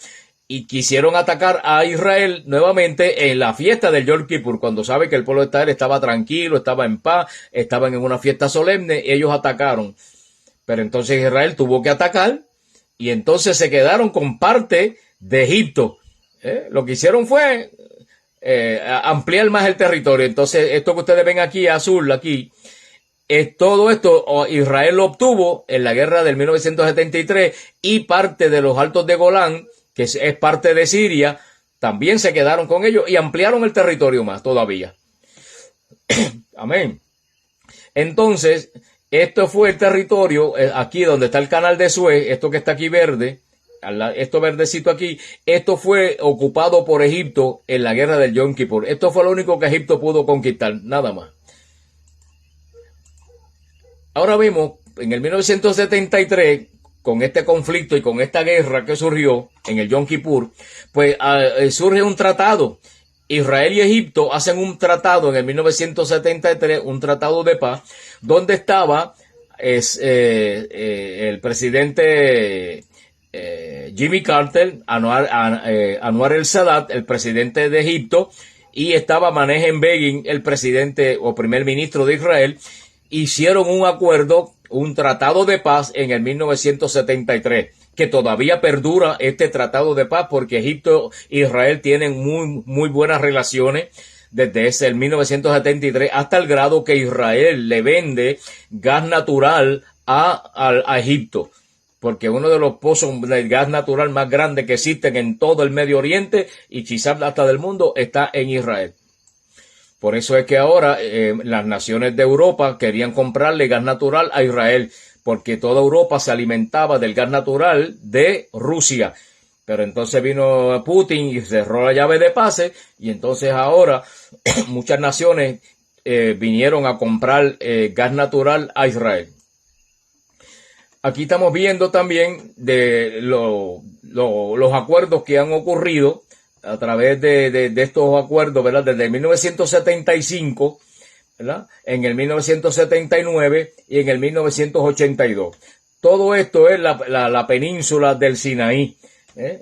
y quisieron atacar a Israel nuevamente en la fiesta del Yom Kippur, cuando sabe que el pueblo de Israel estaba tranquilo, estaba en paz, estaban en una fiesta solemne, ellos atacaron. Pero entonces Israel tuvo que atacar, y entonces se quedaron con parte de Egipto. Lo que hicieron fue ampliar más el territorio. Entonces, esto que ustedes ven aquí, azul, aquí, todo esto Israel lo obtuvo en la guerra del 1973 y parte de los Altos de Golán, que es parte de Siria, también se quedaron con ellos y ampliaron el territorio más todavía. Amén. Entonces, esto fue el territorio, aquí donde está el canal de Suez, esto que está aquí verde, esto verdecito aquí, esto fue ocupado por Egipto en la guerra del Yom Kippur. Esto fue lo único que Egipto pudo conquistar, nada más. Ahora vemos, en el 1973, con este conflicto y con esta guerra que surgió en el Yom Kippur, pues surge un tratado. Israel y Egipto hacen un tratado en el 1973, un tratado de paz, donde estaba el presidente Jimmy Carter, Anwar el-Sadat, el presidente de Egipto, y estaba Menachem Begin, el presidente o primer ministro de Israel. Hicieron un acuerdo, un tratado de paz en el 1973, que todavía perdura este tratado de paz porque Egipto e Israel tienen muy buenas relaciones desde el 1973 hasta el grado que Israel le vende gas natural a Egipto, porque uno de los pozos de gas natural más grandes que existen en todo el Medio Oriente y quizás hasta del mundo está en Israel. Por eso es que ahora las naciones de Europa querían comprarle gas natural a Israel, porque toda Europa se alimentaba del gas natural de Rusia. Pero entonces vino Putin y cerró la llave de pase, y entonces ahora muchas naciones vinieron a comprar gas natural a Israel. Aquí estamos viendo también de los acuerdos que han ocurrido a través de estos acuerdos, ¿verdad? Desde 1975, ¿verdad? En el 1979 y en el 1982. Todo esto es la península del Sinaí,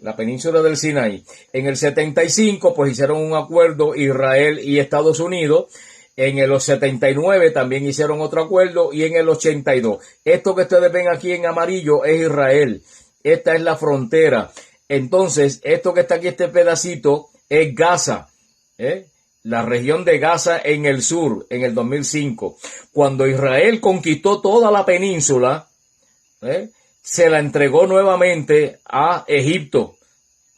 la península del Sinaí. En el 75, pues hicieron un acuerdo Israel y Estados Unidos. En el 79 también hicieron otro acuerdo y en el 82. Esto que ustedes ven aquí en amarillo es Israel. Esta es la frontera. Entonces, esto que está aquí, este pedacito, es Gaza, la región de Gaza en el sur, en el 2005. Cuando Israel conquistó toda la península, se la entregó nuevamente a Egipto.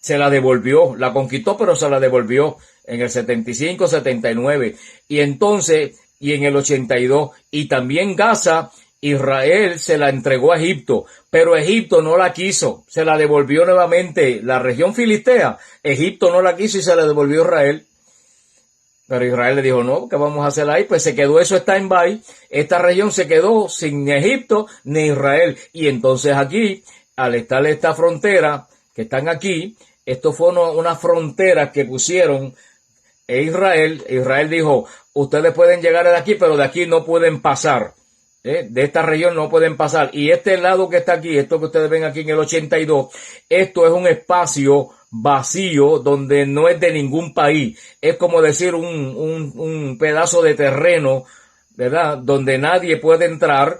Se la devolvió, la conquistó, pero se la devolvió en el 75, 79. Y entonces, y en el 82, y también Gaza, Israel se la entregó a Egipto, pero Egipto no la quiso, se la devolvió nuevamente. La región filistea, Egipto no la quiso y se la devolvió a Israel. Pero Israel le dijo, no, ¿qué vamos a hacer ahí? Pues se quedó eso stand-by, esta región se quedó sin ni Egipto ni Israel. Y entonces aquí, al estar esta frontera, que están aquí, esto fue una frontera que pusieron Israel. Israel dijo, ustedes pueden llegar de aquí, pero de aquí no pueden pasar. De esta región no pueden pasar. Y este lado que está aquí, esto que ustedes ven aquí en el 82, esto es un espacio vacío donde no es de ningún país. Es como decir un pedazo de terreno, ¿verdad? Donde nadie puede entrar,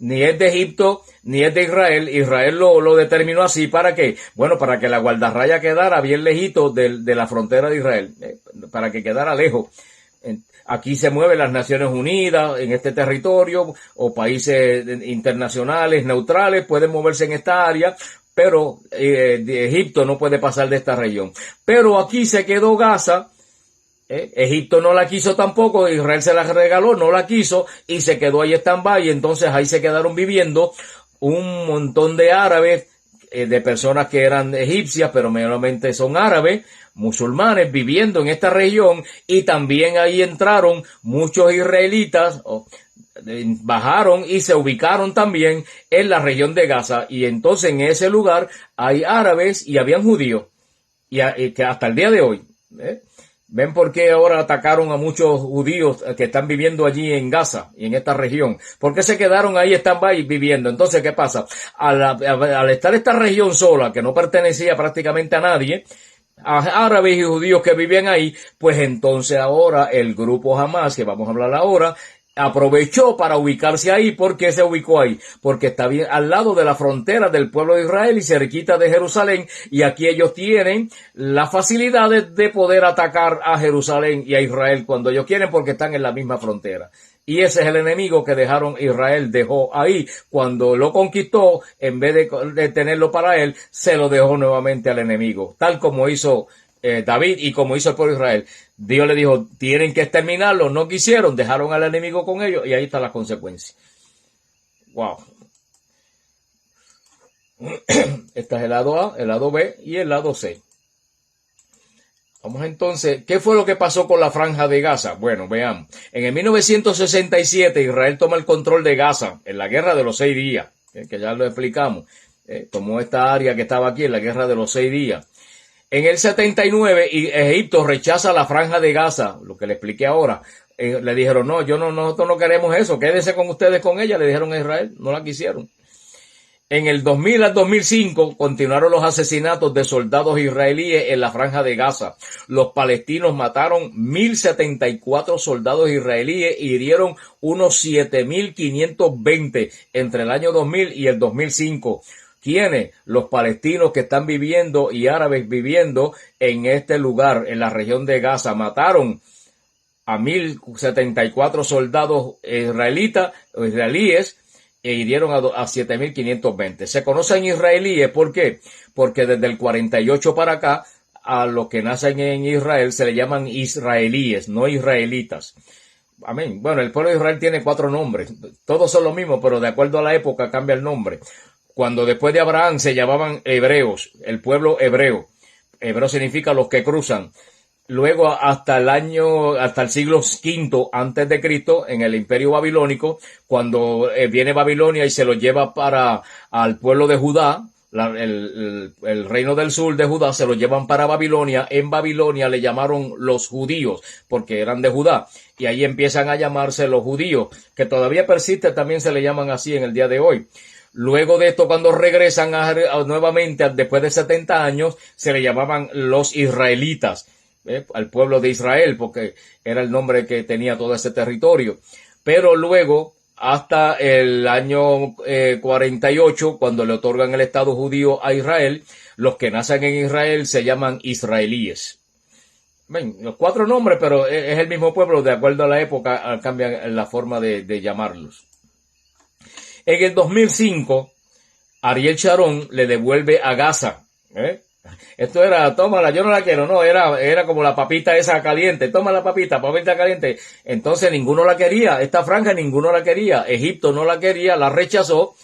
ni es de Egipto, ni es de Israel. Israel lo determinó así. ¿Para qué? Bueno, para que la guardarraya quedara bien lejito de la frontera de Israel, para que quedara lejos. Aquí se mueven las Naciones Unidas en este territorio, o países internacionales neutrales pueden moverse en esta área, pero Egipto no puede pasar de esta región. Pero aquí se quedó Gaza. Egipto no la quiso tampoco, Israel se la regaló, no la quiso y se quedó ahí stand-by. Y entonces ahí se quedaron viviendo un montón de árabes, de personas que eran egipcias, pero mayormente son árabes, musulmanes viviendo en esta región, y también ahí entraron muchos israelitas, bajaron y se ubicaron también en la región de Gaza, y entonces en ese lugar hay árabes y habían judíos, y que hasta el día de hoy, ¿ven por qué ahora atacaron a muchos judíos que están viviendo allí en Gaza y en esta región? ¿Por qué se quedaron ahí stand-by viviendo? Entonces, ¿qué pasa? Al estar esta región sola, que no pertenecía prácticamente a nadie, a árabes y judíos que vivían ahí, pues entonces ahora el grupo Hamas, que vamos a hablar ahora, aprovechó para ubicarse ahí. ¿Por qué se ubicó ahí? Porque está bien al lado de la frontera del pueblo de Israel y cerquita de Jerusalén, y aquí ellos tienen las facilidades de poder atacar a Jerusalén y a Israel cuando ellos quieren, porque están en la misma frontera. Y ese es el enemigo que Israel dejó ahí. Cuando lo conquistó, en vez de tenerlo para él, se lo dejó nuevamente al enemigo, tal como hizo David y como hizo el pueblo de Israel. Dios le dijo, tienen que exterminarlo, no quisieron, dejaron al enemigo con ellos, y ahí está la consecuencia. Wow. Este es el lado A, el lado B y el lado C. Vamos entonces, ¿qué fue lo que pasó con la Franja de Gaza? Bueno, veamos. En el 1967 Israel toma el control de Gaza en la Guerra de los 6 días, que ya lo explicamos. Tomó esta área que estaba aquí en la Guerra de los 6 días. En el 79 Egipto rechaza la Franja de Gaza, lo que le expliqué ahora. Le dijeron, no, nosotros no queremos eso, quédense con ustedes con ella, le dijeron a Israel, no la quisieron. En el 2000 al 2005 continuaron los asesinatos de soldados israelíes en la Franja de Gaza. Los palestinos mataron 1.074 soldados israelíes y hirieron unos 7.520 entre el año 2000 y el 2005. ¿Quiénes? Los palestinos que están viviendo y árabes viviendo en este lugar, en la región de Gaza. Mataron a 1.074 soldados israelíes e hirieron a 7.520. Se conocen israelíes, ¿por qué? Porque desde el 48 para acá, a los que nacen en Israel se le llaman israelíes, no israelitas. Amén. Bueno, el pueblo de Israel tiene 4 nombres. Todos son los mismos, pero de acuerdo a la época cambia el nombre. Cuando después de Abraham se llamaban hebreos, el pueblo hebreo. Hebreo significa los que cruzan. Luego hasta el siglo V antes de Cristo, en el Imperio Babilónico, cuando viene Babilonia y se lo lleva al pueblo de Judá, el reino del sur de Judá, se lo llevan para Babilonia. En Babilonia le llamaron los judíos, porque eran de Judá. Y ahí empiezan a llamarse los judíos, que todavía persiste, también se le llaman así en el día de hoy. Luego de esto, cuando regresan nuevamente, después de 70 años, se le llamaban los israelitas, al pueblo de Israel, porque era el nombre que tenía todo ese territorio. Pero luego, hasta el año 48, cuando le otorgan el Estado judío a Israel, los que nacen en Israel se llaman israelíes. Ven, los 4 nombres, pero es el mismo pueblo, de acuerdo a la época, cambian la forma de llamarlos. En el 2005, Ariel Sharon le devuelve a Gaza. Esto era, tómala, yo no la quiero, no, era como la papita esa caliente, toma la papita caliente. Entonces ninguno la quería, esta franja ninguno la quería, Egipto no la quería, la rechazó.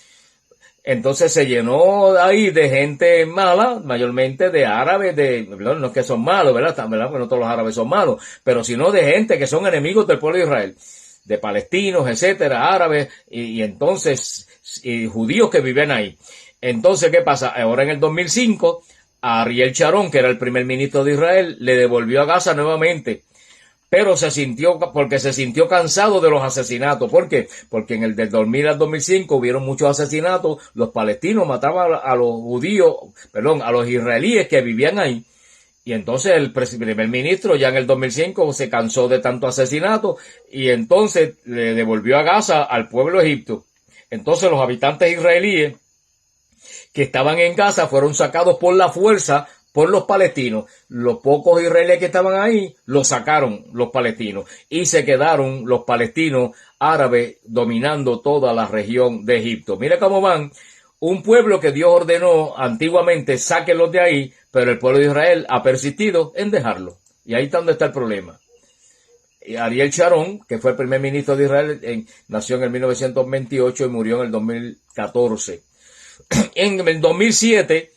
Entonces se llenó ahí de gente mala, mayormente de árabes, no es que son malos, ¿verdad? Porque no todos los árabes son malos, pero sino de gente que son enemigos del pueblo de Israel, de palestinos, etcétera, árabes, y entonces judíos que viven ahí. Entonces, ¿qué pasa? Ahora en el 2005, a Ariel Sharon, que era el primer ministro de Israel, le devolvió a Gaza nuevamente, pero se sintió cansado de los asesinatos. ¿Por qué? Porque en el del 2000 al 2005 hubieron muchos asesinatos, los palestinos mataban a los israelíes que vivían ahí. Y entonces el primer ministro ya en el 2005 se cansó de tanto asesinato y entonces le devolvió a Gaza al pueblo egipcio. Entonces los habitantes israelíes que estaban en Gaza fueron sacados por la fuerza por los palestinos. Los pocos israelíes que estaban ahí los sacaron los palestinos y se quedaron los palestinos árabes dominando toda la región de Egipto. Mira cómo van. Un pueblo que Dios ordenó antiguamente, sáquenlos de ahí, pero el pueblo de Israel ha persistido en dejarlo. Y ahí está donde está el problema. Y Ariel Sharon, que fue el primer ministro de Israel, nació en el 1928 y murió en el 2014. En el 2007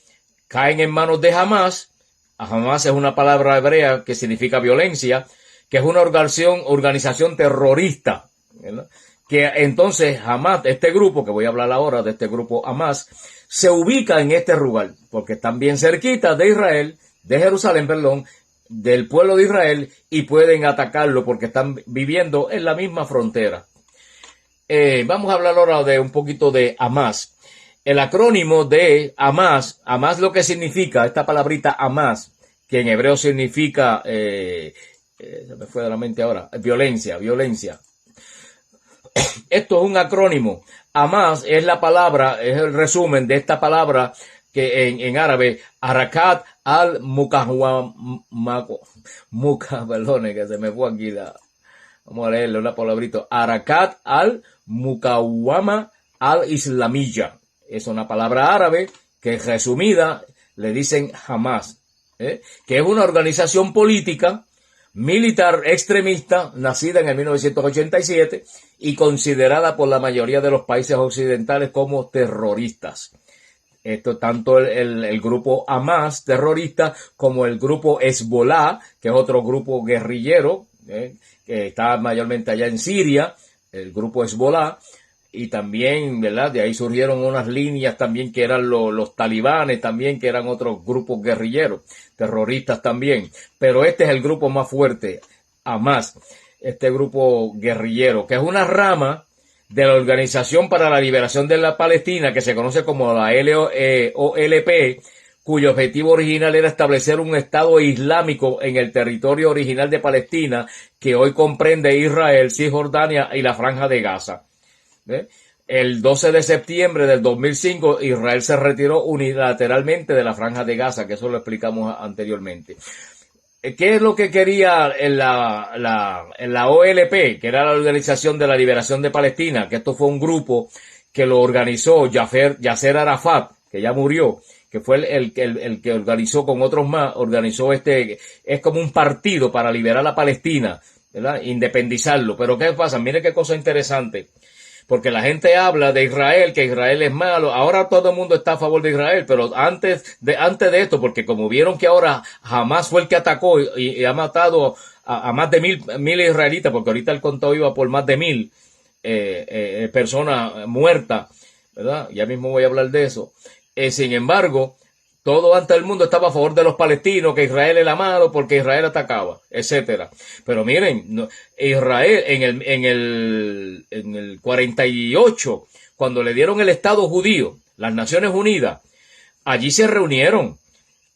caen en manos de Hamas. Hamas es una palabra hebrea que significa violencia, que es una organización terrorista, ¿verdad? Que entonces Hamas, este grupo, que voy a hablar ahora de este grupo Hamas, se ubica en este lugar, porque están bien cerquita de Israel, de Jerusalén, del pueblo de Israel, y pueden atacarlo porque están viviendo en la misma frontera. Vamos a hablar ahora de un poquito de Hamas. El acrónimo de Hamas lo que significa, esta palabrita Hamas, que en hebreo significa, se me fue de la mente ahora, violencia. esto es un acrónimo. Hamas es la palabra, es el resumen de esta palabra que en árabe, Harakat al-Mukawama, perdone que se me fue aquí vamos a leerle una palabrita, Harakat al-Mukawama al-Islamiyya. Es una palabra árabe que resumida le dicen Hamas, que es una organización política militar extremista nacida en el 1987 y considerada por la mayoría de los países occidentales como terroristas. Esto tanto el grupo Hamas terrorista como el grupo Hezbollah, que es otro grupo guerrillero, que está mayormente allá en Siria, el grupo Hezbollah, y también, ¿verdad? De ahí surgieron unas líneas también que eran los talibanes también, que eran otros grupos guerrilleros, terroristas también. Pero este es el grupo más fuerte, Hamas, este grupo guerrillero, que es una rama de la Organización para la Liberación de la Palestina, que se conoce como la OLP, cuyo objetivo original era establecer un Estado islámico en el territorio original de Palestina, que hoy comprende Israel, Cisjordania y la Franja de Gaza. El 12 de septiembre del 2005, Israel se retiró unilateralmente de la Franja de Gaza, que eso lo explicamos anteriormente. ¿Qué es lo que quería en la OLP, que era la Organización de la Liberación de Palestina? Que esto fue un grupo que lo organizó Yasser Arafat, que ya murió, que fue el que organizó con otros más, organizó es como un partido para liberar a Palestina, ¿verdad? Independizarlo. Pero ¿qué pasa? Mire qué cosa interesante. Porque la gente habla de Israel, que Israel es malo. Ahora todo el mundo está a favor de Israel, pero antes de esto, porque como vieron que ahora Hamas fue el que atacó y ha matado a más de mil israelitas, porque ahorita el conteo iba por más de 1,000 personas muertas, ¿verdad? Ya mismo voy a hablar de eso. Sin embargo, todo antes el mundo estaba a favor de los palestinos, que Israel era malo porque Israel atacaba, etcétera. Pero miren, Israel en el 48, cuando le dieron el Estado judío, las Naciones Unidas, allí se reunieron.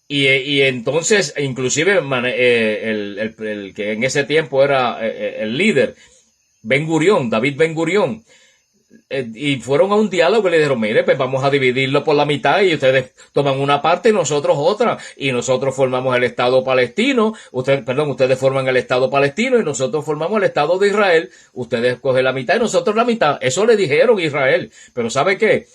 Y entonces, inclusive el que en ese tiempo era el líder, David Ben Gurión, y fueron a un diálogo y le dijeron, mire, pues vamos a dividirlo por la mitad y ustedes toman una parte y nosotros otra, y nosotros formamos el Estado palestino, ustedes forman el Estado palestino y nosotros formamos el Estado de Israel, ustedes cogen la mitad y nosotros la mitad. Eso le dijeron a Israel, pero ¿sabe qué?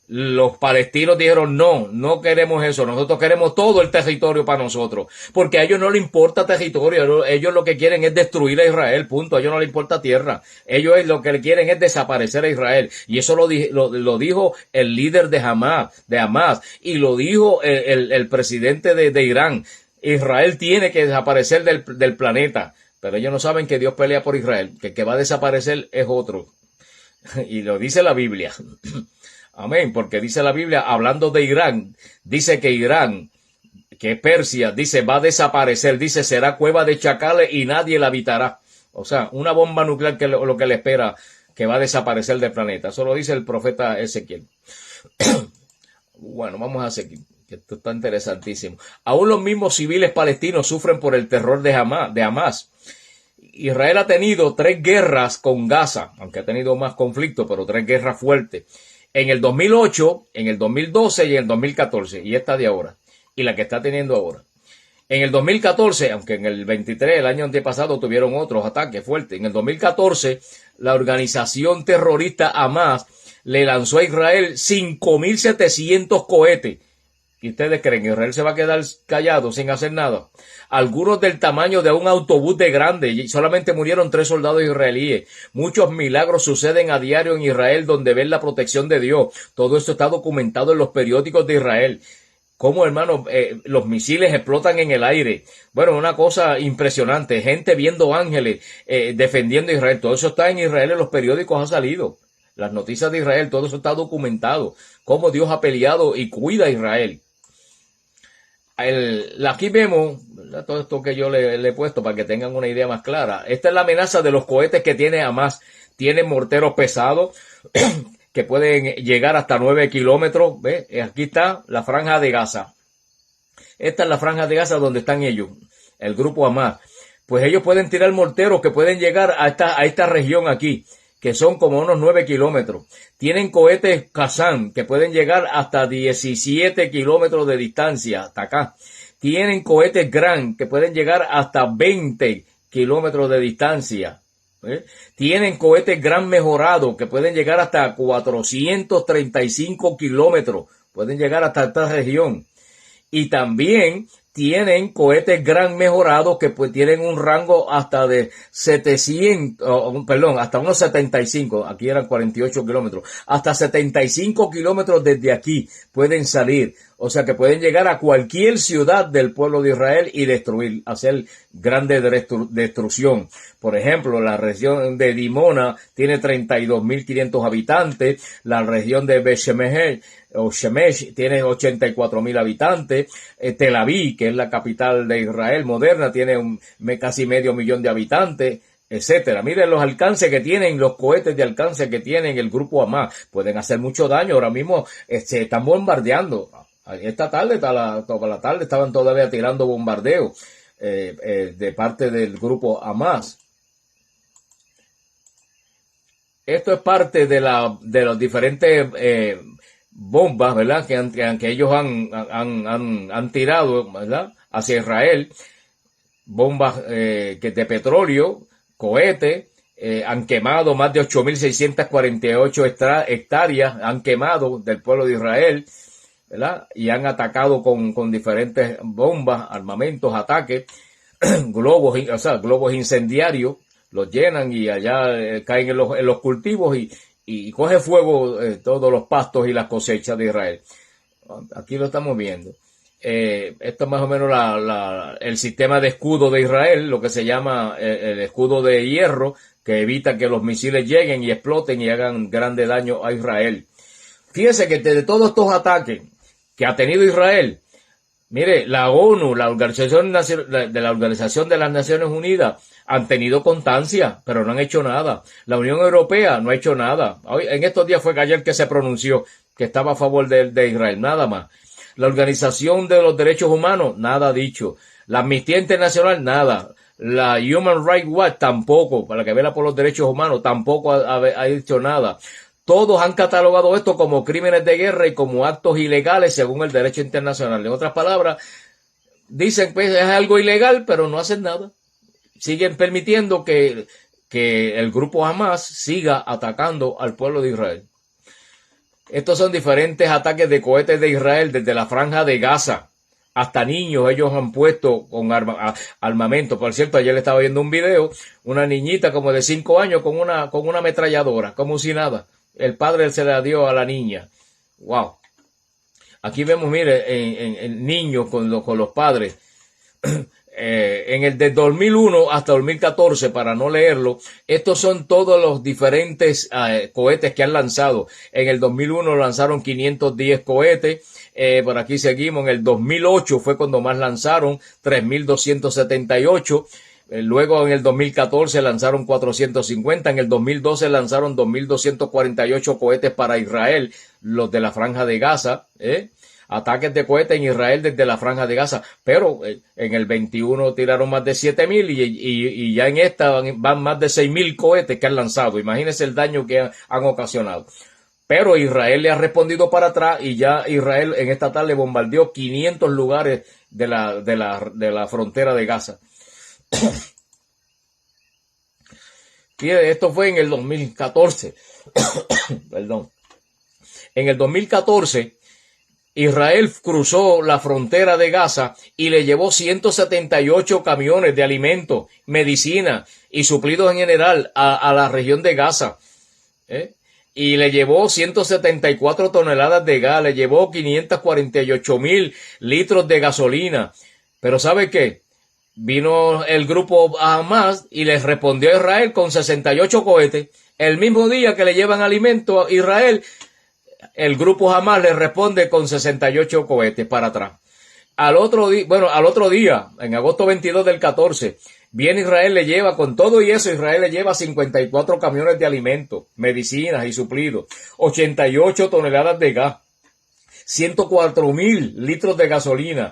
Los palestinos dijeron, no queremos eso, nosotros queremos todo el territorio para nosotros, porque a ellos no les importa territorio, ellos lo que quieren es destruir a Israel, punto, a ellos no les importa tierra, ellos lo que quieren es desaparecer a Israel, y eso lo dijo el líder de Hamas, y lo dijo el presidente de Irán. Israel tiene que desaparecer del planeta, pero ellos no saben que Dios pelea por Israel, que el que va a desaparecer es otro, y lo dice la Biblia. Amén, porque dice la Biblia, hablando de Irán, dice que Irán, que Persia, dice, va a desaparecer, dice, será cueva de chacales y nadie la habitará. O sea, una bomba nuclear que lo que le espera, que va a desaparecer del planeta. Eso lo dice el profeta Ezequiel. Bueno, vamos a seguir, que esto está interesantísimo. Aún los mismos civiles palestinos sufren por el terror de Hamas. Israel ha tenido 3 guerras con Gaza, aunque ha tenido más conflictos, pero 3 guerras fuertes. En el 2008, en el 2012 y en el 2014, y esta de ahora, y la que está teniendo ahora. En el 2014, aunque en el 23, el año antepasado, tuvieron otros ataques fuertes. En el 2014, la organización terrorista Hamas le lanzó a Israel 5.700 cohetes. ¿Y ustedes creen que Israel se va a quedar callado sin hacer nada? Algunos del tamaño de un autobús de grande, y solamente murieron 3 soldados israelíes. Muchos milagros suceden a diario en Israel donde ven la protección de Dios. Todo esto está documentado en los periódicos de Israel. Cómo, hermano, los misiles explotan en el aire. Bueno, una cosa impresionante. Gente viendo ángeles defendiendo a Israel. Todo eso está en Israel, en los periódicos ha salido. Las noticias de Israel, todo eso está documentado. Cómo Dios ha peleado y cuida a Israel. Aquí vemos todo esto que yo le he puesto para que tengan una idea más clara. Esta es la amenaza de los cohetes que tiene Hamas. Tienen morteros pesados que pueden llegar hasta 9 kilómetros. ¿Ve? Aquí está la Franja de Gaza. Esta es la Franja de Gaza donde están ellos, el grupo Hamas. Pues ellos pueden tirar morteros que pueden llegar a esta región aquí, que son como unos 9 kilómetros. Tienen cohetes Kazan, que pueden llegar hasta 17 kilómetros de distancia, hasta acá. Tienen cohetes Gran, que pueden llegar hasta 20 kilómetros de distancia. Tienen cohetes Gran mejorado, que pueden llegar hasta 435 kilómetros. Pueden llegar hasta esta región. Y también tienen cohetes Gran mejorados que pues tienen un rango hasta de 700, hasta unos 75, aquí eran 48 kilómetros, hasta 75 kilómetros desde aquí pueden salir. O sea que pueden llegar a cualquier ciudad del pueblo de Israel y destruir, hacer grande destrucción. Por ejemplo, la región de Dimona tiene 32.500 habitantes, la región de Shemesh tiene 84.000 habitantes, Tel Aviv, que es la capital de Israel moderna, tiene casi medio millón de habitantes, etcétera. Miren los alcances que tienen, los cohetes de alcance que tienen el grupo Hamas. Pueden hacer mucho daño. Ahora mismo están bombardeando. Esta tarde, toda la tarde, estaban todavía tirando bombardeos de parte del grupo Hamas. Esto es parte de los diferentes bombas, ¿verdad? Que ellos han tirado, ¿verdad? Hacia Israel. Bombas que de petróleo, cohetes, han quemado más de 8.648 hectáreas, han quemado del pueblo de Israel, ¿verdad? Y han atacado con diferentes bombas, armamentos, ataques, globos incendiarios, los llenan y allá caen en los cultivos y coge fuego todos los pastos y las cosechas de Israel. Aquí lo estamos viendo. Esto es más o menos el sistema de escudo de Israel, lo que se llama el escudo de hierro, que evita que los misiles lleguen y exploten y hagan grande daño a Israel. Fíjese que de todos estos ataques que ha tenido Israel, mire, la ONU, la Organización de las Naciones Unidas, han tenido constancia, pero no han hecho nada. La Unión Europea no ha hecho nada. Hoy, en estos días fue ayer que se pronunció que estaba a favor de Israel, nada más. La Organización de los Derechos Humanos, nada dicho. La Amnistía Internacional, nada. La Human Rights Watch, tampoco, para que vela por los derechos humanos, tampoco ha dicho nada. Todos han catalogado esto como crímenes de guerra y como actos ilegales según el derecho internacional. En otras palabras, dicen que es algo ilegal, pero no hacen nada. Siguen permitiendo que el grupo Hamas siga atacando al pueblo de Israel. Estos son diferentes ataques de cohetes de Israel desde la franja de Gaza. Hasta niños ellos han puesto con armamento. Por cierto, ayer estaba viendo un video, una niñita como de 5 años con una ametralladora, como si nada. El padre se la dio a la niña. Wow. Aquí vemos, mire, en niños con los padres. En el de 2001 hasta 2014, para no leerlo, estos son todos los diferentes cohetes que han lanzado. En el 2001 lanzaron 510 cohetes. Por aquí seguimos. En el 2008 fue cuando más lanzaron, 3.278. Luego en el 2014 lanzaron 450, en el 2012 lanzaron 2.248 cohetes para Israel, los de la franja de Gaza, ataques de cohetes en Israel desde la franja de Gaza, pero en el 21 tiraron más de 7.000 y ya en esta van más de 6.000 cohetes que han lanzado. Imagínense el daño que han ocasionado. Pero Israel le ha respondido para atrás y ya Israel en esta tarde bombardeó 500 lugares de la frontera de Gaza. Fíjate, esto fue en el 2014. Perdón. En el 2014, Israel cruzó la frontera de Gaza y le llevó 178 camiones de alimentos, medicina y suplidos en general a la región de Gaza. Y le llevó 174 toneladas de gas, le llevó 548.000 litros de gasolina. Pero ¿sabe qué? Vino el grupo Hamas y les respondió a Israel con 68 cohetes. El mismo día que le llevan alimento a Israel, el grupo Hamas le responde con 68 cohetes para atrás. Al otro día, en agosto 22 del 14, viene Israel, le lleva, con todo y eso, Israel le lleva 54 camiones de alimentos, medicinas y suplidos, 88 toneladas de gas, 104.000 litros de gasolina.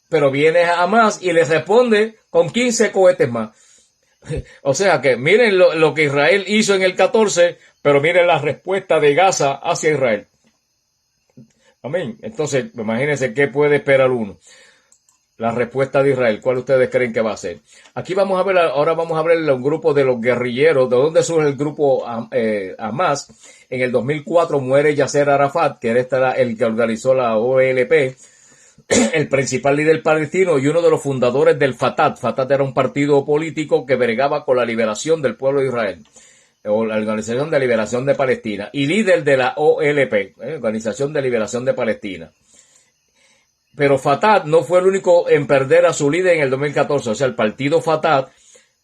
Pero viene Hamas y les responde con 15 cohetes más. O sea que miren lo que Israel hizo en el 14, pero miren la respuesta de Gaza hacia Israel. Amén. Entonces, imagínense qué puede esperar uno. La respuesta de Israel, ¿cuál ustedes creen que va a ser? Aquí vamos a ver, ahora vamos a ver un grupo de los guerrilleros, de dónde surge el grupo Hamas. En el 2004 muere Yasser Arafat, que era el que organizó la OLP, el principal líder palestino y uno de los fundadores del Fatah. Fatah era un partido político que bregaba con la liberación del pueblo de Israel, o la Organización de Liberación de Palestina, y líder de la OLP, Organización de Liberación de Palestina. Pero Fatah no fue el único en perder a su líder en el 2014. O sea, el partido Fatah,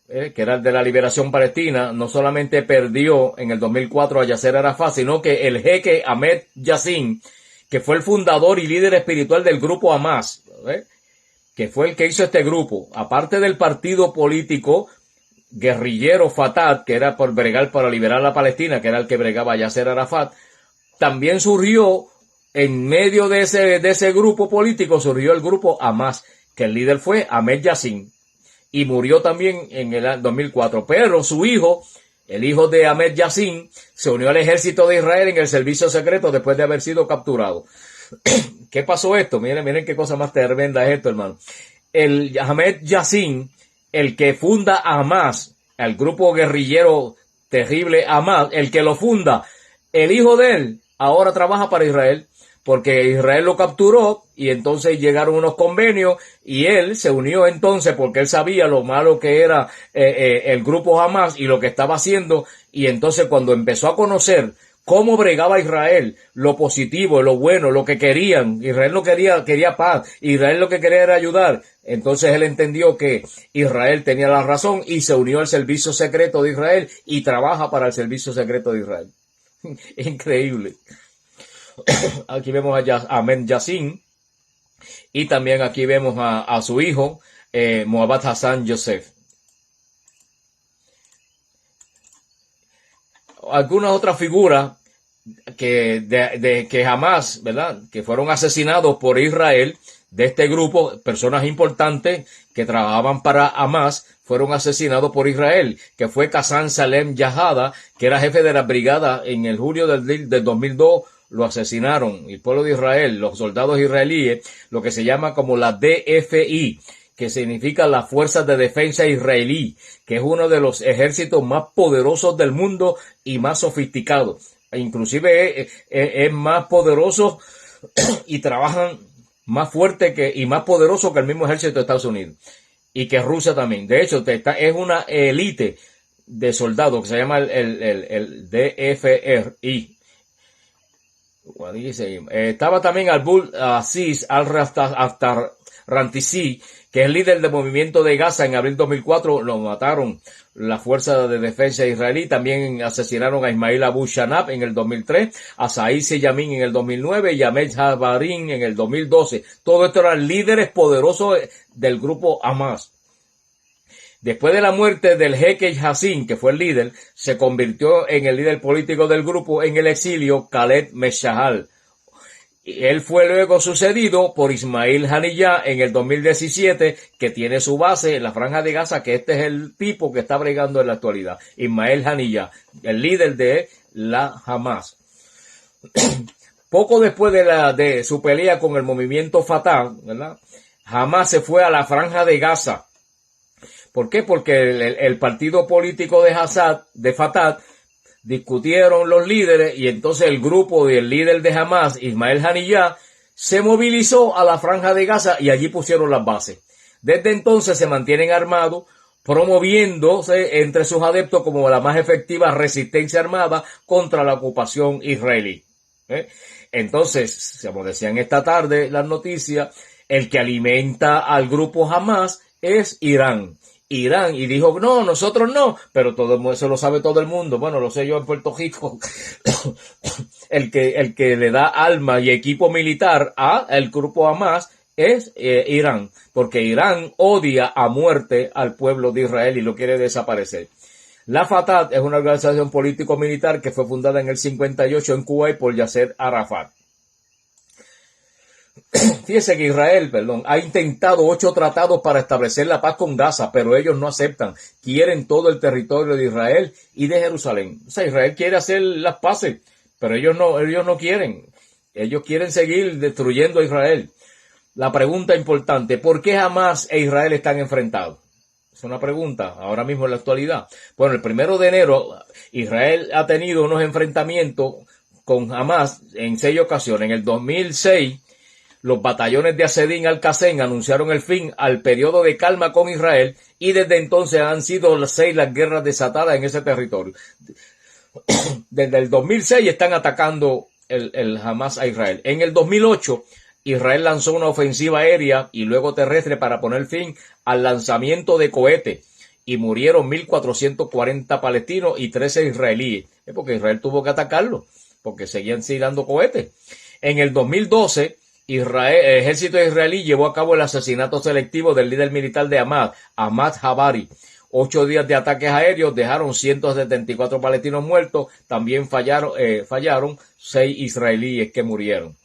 que era el de la liberación palestina, no solamente perdió en el 2004 a Yasser Arafat, sino que el jeque Ahmed Yassin, que fue el fundador y líder espiritual del grupo Hamas, que fue el que hizo este grupo, aparte del partido político guerrillero Fatah, que era por bregar para liberar a Palestina, que era el que bregaba a Yasser Arafat, también surgió en medio de ese grupo político, surgió el grupo Hamas, que el líder fue Ahmed Yassin, y murió también en el 2004. Pero su hijo, el hijo de Ahmed Yassin, se unió al ejército de Israel en el servicio secreto después de haber sido capturado. ¿Qué pasó esto? Miren qué cosa más tremenda es esto, hermano. El Ahmed Yassin, el que funda Hamas, el grupo guerrillero terrible Hamas, el que lo funda, el hijo de él, ahora trabaja para Israel, porque Israel lo capturó y entonces llegaron unos convenios y él se unió entonces porque él sabía lo malo que era el grupo Hamas y lo que estaba haciendo, y entonces cuando empezó a conocer cómo bregaba Israel, lo positivo, lo bueno, lo que querían, Israel no quería paz, Israel lo que quería era ayudar, entonces él entendió que Israel tenía la razón y se unió al servicio secreto de Israel y trabaja para el servicio secreto de Israel. Increíble. Aquí vemos a Ahmed Yassin y también aquí vemos a su hijo Mohammad Hassan Youssef. Algunas otras figuras que jamás, ¿verdad?, que fueron asesinados por Israel, de este grupo, personas importantes que trabajaban para Hamas, fueron asesinados por Israel, que fue Qassam Salem Yahada, que era jefe de la brigada en el julio del 2002, lo asesinaron. El pueblo de Israel, los soldados israelíes, lo que se llama como la DFI, que significa la Fuerza de Defensa Israelí, que es uno de los ejércitos más poderosos del mundo y más sofisticados. Inclusive es más poderoso y trabajan más fuerte y más poderoso que el mismo ejército de Estados Unidos y que Rusia también. De hecho, es una élite de soldados que se llama el DFRI. Estaba también Abdul Aziz al-Rantisi, que es el líder del movimiento de Gaza. En abril 2004 lo mataron la Fuerza de Defensa israelí. También asesinaron a Ismail Abu Shanab en el 2003, a Said Seyamin en el 2009 y a Ahmed Jabarin en el 2012. Todos estos eran líderes poderosos del grupo Hamas. Después de la muerte del jeque Yassin, que fue el líder, se convirtió en el líder político del grupo en el exilio Khaled Meshahal. Él fue luego sucedido por Ismail Haniyeh en el 2017, que tiene su base en la Franja de Gaza, que este es el tipo que está bregando en la actualidad. Ismail Haniyeh, el líder de la Hamas. Poco después de su pelea con el movimiento Fatah, ¿verdad?, Hamas se fue a la Franja de Gaza. ¿Por qué? Porque el partido político de Fatah discutieron los líderes y entonces el grupo del líder de Hamas, Ismail Haniyeh, se movilizó a la Franja de Gaza y allí pusieron las bases. Desde entonces se mantienen armados, promoviéndose entre sus adeptos como la más efectiva resistencia armada contra la ocupación israelí. Entonces, como decían esta tarde las noticias, el que alimenta al grupo Hamas es Irán, y dijo, no, nosotros no, pero todo eso lo sabe todo el mundo. Bueno, lo sé yo en Puerto Rico. el que le da alma y equipo militar al grupo Hamas es Irán, porque Irán odia a muerte al pueblo de Israel y lo quiere desaparecer. La Fatah es una organización político-militar que fue fundada en el 58 en Kuwait por Yasser Arafat. Fíjese que Israel, ha intentado 8 tratados para establecer la paz con Gaza, pero ellos no aceptan. Quieren todo el territorio de Israel y de Jerusalén. O sea, Israel quiere hacer las paces, pero ellos no quieren. Ellos quieren seguir destruyendo a Israel. La pregunta importante, ¿por qué Hamás e Israel están enfrentados? Es una pregunta ahora mismo en la actualidad. Bueno, el 1 de enero Israel ha tenido unos enfrentamientos con Hamás en 6 ocasiones. En el 2006, los batallones de Asedín al-Qasem anunciaron el fin al periodo de calma con Israel y desde entonces han sido las 6 las guerras desatadas en ese territorio. Desde el 2006 están atacando el Hamás a Israel. En el 2008 Israel lanzó una ofensiva aérea y luego terrestre para poner fin al lanzamiento de cohetes y murieron 1.440 palestinos y 13 israelíes. Es porque Israel tuvo que atacarlo, porque seguían tirando cohetes. En el 2012, el ejército israelí llevó a cabo el asesinato selectivo del líder militar de Hamás, Ahmad Jabari. 8 días de ataques aéreos dejaron 174 palestinos muertos. También fallaron 6 israelíes que murieron.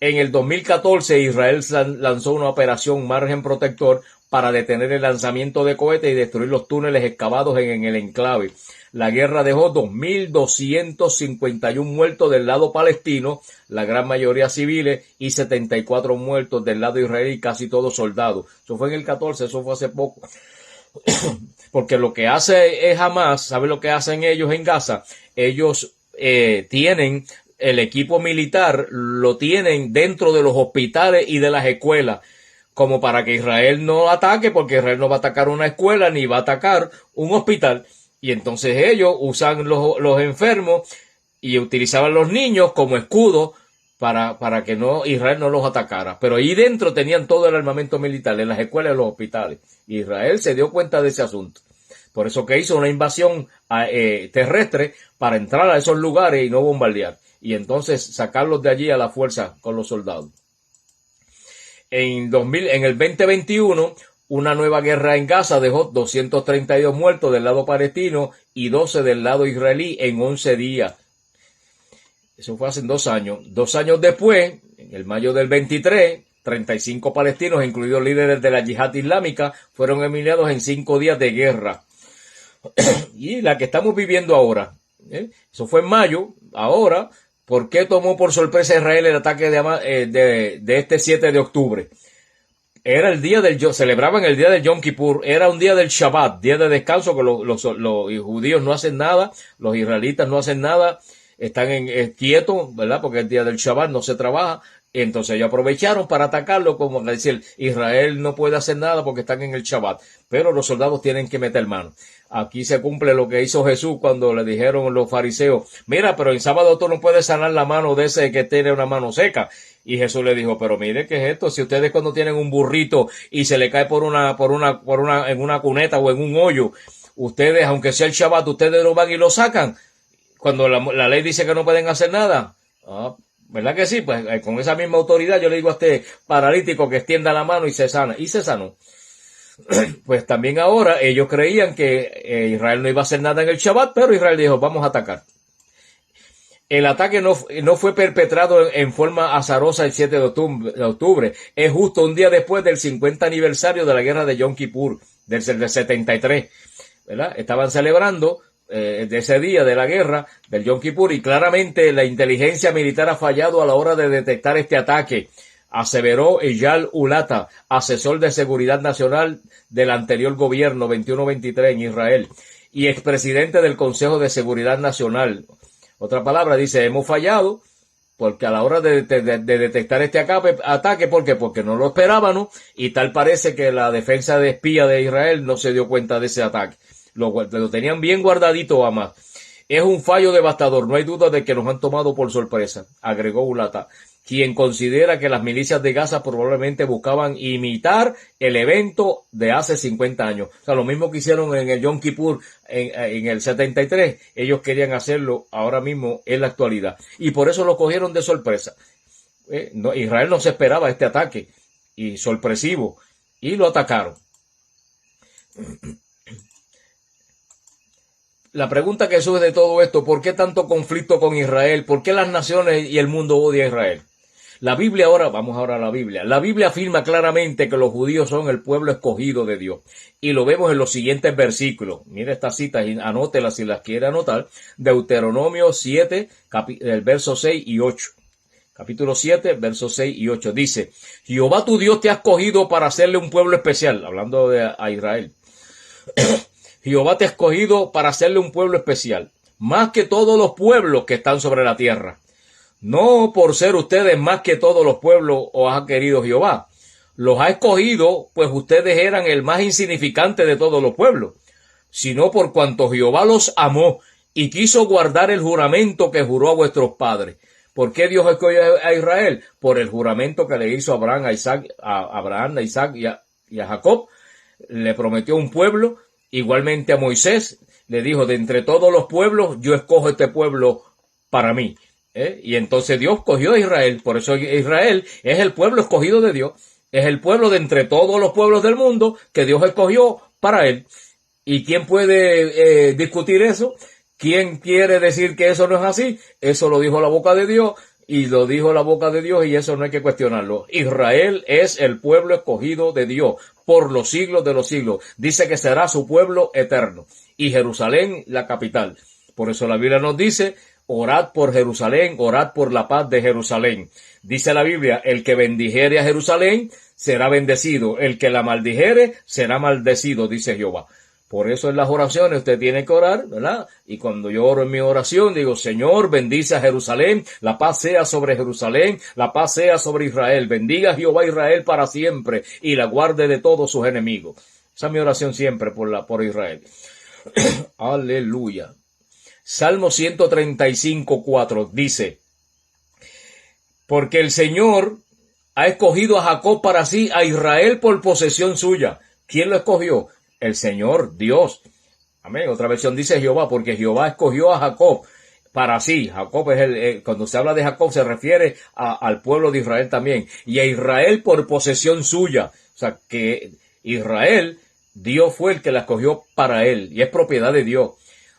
En el 2014, Israel lanzó una operación Margen Protector para detener el lanzamiento de cohetes y destruir los túneles excavados en el enclave. La guerra dejó 2.251 muertos del lado palestino, la gran mayoría civiles, y 74 muertos del lado israelí, casi todos soldados. Eso fue en el 14, eso fue hace poco. Porque lo que hace es Hamás, ¿sabe lo que hacen ellos en Gaza? Ellos tienen el equipo militar, lo tienen dentro de los hospitales y de las escuelas, como para que Israel no ataque, porque Israel no va a atacar una escuela ni va a atacar un hospital. Y entonces ellos usan los enfermos y utilizaban los niños como escudo para que Israel no los atacara. Pero ahí dentro tenían todo el armamento militar, en las escuelas y los hospitales. Israel se dio cuenta de ese asunto. Por eso que hizo una invasión terrestre para entrar a esos lugares y no bombardear. Y entonces sacarlos de allí a la fuerza con los soldados. En el 2021, una nueva guerra en Gaza dejó 232 muertos del lado palestino y 12 del lado israelí en 11 días. Eso fue hace 2 años. 2 años después, en el mayo del 23, 35 palestinos, incluidos líderes de la yihad islámica, fueron eliminados en 5 días de guerra. Y la que estamos viviendo ahora, eso fue en mayo. Ahora, ¿por qué tomó por sorpresa a Israel el ataque de este 7 de octubre? Era el día celebraban el día de Yom Kippur, era un día del Shabbat, día de descanso, que los judíos no hacen nada, los israelitas no hacen nada, están quietos, ¿verdad? Porque el día del Shabbat no se trabaja. Entonces ellos aprovecharon para atacarlo, como decir, Israel no puede hacer nada porque están en el Shabbat, pero los soldados tienen que meter mano. Aquí se cumple lo que hizo Jesús cuando le dijeron los fariseos, mira, pero en sábado tú no puedes sanar la mano de ese que tiene una mano seca. Y Jesús le dijo, pero mire, ¿qué es esto? Si ustedes cuando tienen un burrito y se le cae en una cuneta o en un hoyo, ustedes, aunque sea el Shabbat, ustedes lo van y lo sacan, cuando la ley dice que no pueden hacer nada. ¿Verdad que sí? Pues con esa misma autoridad yo le digo a este paralítico que extienda la mano y se sana. Y se sanó. Pues también ahora ellos creían que Israel no iba a hacer nada en el Shabbat, pero Israel dijo, vamos a atacar. El ataque no fue perpetrado en forma azarosa el 7 de octubre. Es justo un día después del 50 aniversario de la guerra de Yom Kippur, del 73. ¿Verdad? Estaban celebrando de ese día de la guerra del Yom Kippur, y claramente la inteligencia militar ha fallado a la hora de detectar este ataque, aseveró Eyal Ulata, asesor de seguridad nacional del anterior gobierno 21-23 en Israel y expresidente del Consejo de Seguridad Nacional. Otra palabra, dice, hemos fallado porque a la hora de detectar este ataque, ¿por qué? Porque no lo esperábamos, y tal parece que la defensa de espía de Israel no se dio cuenta de ese ataque. Lo tenían bien guardadito a más. Es un fallo devastador, no hay duda de que nos han tomado por sorpresa, agregó Ulata, quien considera que las milicias de Gaza probablemente buscaban imitar el evento de hace 50 años. O sea, lo mismo que hicieron en el Yom Kippur en el 73, ellos querían hacerlo ahora mismo en la actualidad. Y por eso lo cogieron de sorpresa. Israel no se esperaba este ataque, y sorpresivo, y lo atacaron. La pregunta que surge de todo esto, ¿por qué tanto conflicto con Israel? ¿Por qué las naciones y el mundo odian a Israel? La Biblia ahora, vamos ahora a la Biblia. La Biblia afirma claramente que los judíos son el pueblo escogido de Dios. Y lo vemos en los siguientes versículos. Mire estas citas y anótelas si las quiere anotar. Deuteronomio 7, el verso 6 y 8. Capítulo 7, versos 6 y 8. Dice, Jehová tu Dios te ha escogido para hacerle un pueblo especial. Hablando a Israel. Jehová te ha escogido para hacerle un pueblo especial. Más que todos los pueblos que están sobre la tierra. No por ser ustedes más que todos los pueblos os ha querido Jehová. Los ha escogido, pues ustedes eran el más insignificante de todos los pueblos, sino por cuanto Jehová los amó y quiso guardar el juramento que juró a vuestros padres. ¿Por qué Dios escogió a Israel? Por el juramento que le hizo a Abraham, a Isaac y a Jacob. Le prometió un pueblo, igualmente a Moisés. Le dijo, de entre todos los pueblos, yo escojo este pueblo para mí. Y entonces Dios escogió a Israel. Por eso Israel es el pueblo escogido de Dios. Es el pueblo de entre todos los pueblos del mundo que Dios escogió para él. ¿Y quién puede discutir eso? ¿Quién quiere decir que eso no es así? Eso lo dijo la boca de Dios. Y lo dijo la boca de Dios y eso no hay que cuestionarlo. Israel es el pueblo escogido de Dios por los siglos de los siglos. Dice que será su pueblo eterno. Y Jerusalén la capital. Por eso la Biblia nos dice, orad por Jerusalén, orad por la paz de Jerusalén. Dice la Biblia, el que bendijere a Jerusalén será bendecido. El que la maldijere será maldecido, dice Jehová. Por eso en las oraciones usted tiene que orar, ¿verdad? Y cuando yo oro en mi oración, digo, Señor, bendice a Jerusalén, la paz sea sobre Jerusalén, la paz sea sobre Israel. Bendiga Jehová a Israel para siempre y la guarde de todos sus enemigos. Esa es mi oración siempre por Israel. Aleluya. Salmo 135, 4 dice, porque el Señor ha escogido a Jacob para sí, a Israel por posesión suya. ¿Quién lo escogió? El Señor, Dios. Amén. Otra versión dice Jehová, porque Jehová escogió a Jacob para sí. Jacob es cuando se habla de Jacob se refiere al pueblo de Israel también. Y a Israel por posesión suya. O sea, que Israel, Dios fue el que la escogió para él. Y es propiedad de Dios.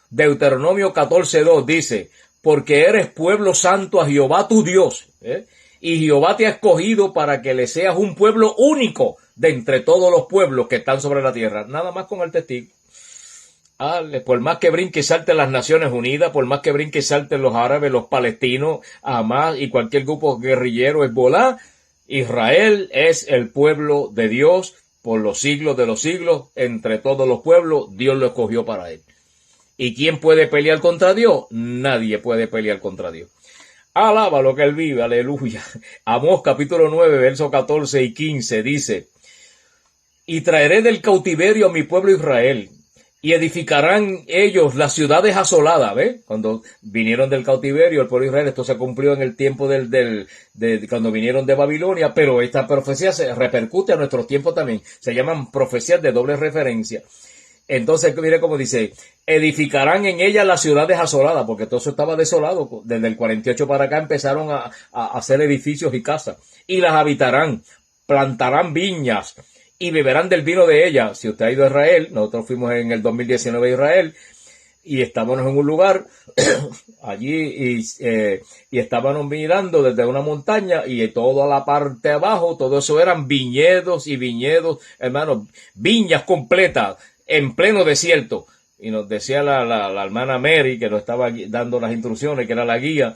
Deuteronomio 14:2 dice, porque eres pueblo santo a Jehová tu Dios. Y Jehová te ha escogido para que le seas un pueblo único de entre todos los pueblos que están sobre la tierra. Nada más con el testigo. Por más que brinque y salten las Naciones Unidas, por más que brinque y salten los árabes, los palestinos, Hamas y cualquier grupo guerrillero, Hezbolá, Israel es el pueblo de Dios por los siglos de los siglos. Entre todos los pueblos, Dios lo escogió para él. ¿Y quién puede pelear contra Dios? Nadie puede pelear contra Dios. Alaba lo que él vive, aleluya. Amós capítulo 9, versos 14 y 15 dice, y traeré del cautiverio a mi pueblo Israel, y edificarán ellos las ciudades asoladas, ¿ves? Cuando vinieron del cautiverio, el pueblo de Israel, esto se cumplió en el tiempo de cuando vinieron de Babilonia, pero esta profecía se repercute a nuestros tiempos también. Se llaman profecías de doble referencia. Entonces, mire cómo dice, edificarán en ella las ciudades asoladas, porque todo eso estaba desolado. Desde el 48 para acá empezaron a hacer edificios y casas. Y las habitarán, plantarán viñas y beberán del vino de ellas. Si usted ha ido a Israel, nosotros fuimos en el 2019 a Israel y estábamos en un lugar allí y estábamos mirando desde una montaña y toda la parte de abajo, todo eso eran viñedos y viñedos, hermanos, viñas completas en pleno desierto. Y nos decía la hermana Mary, que nos estaba dando las instrucciones, que era la guía,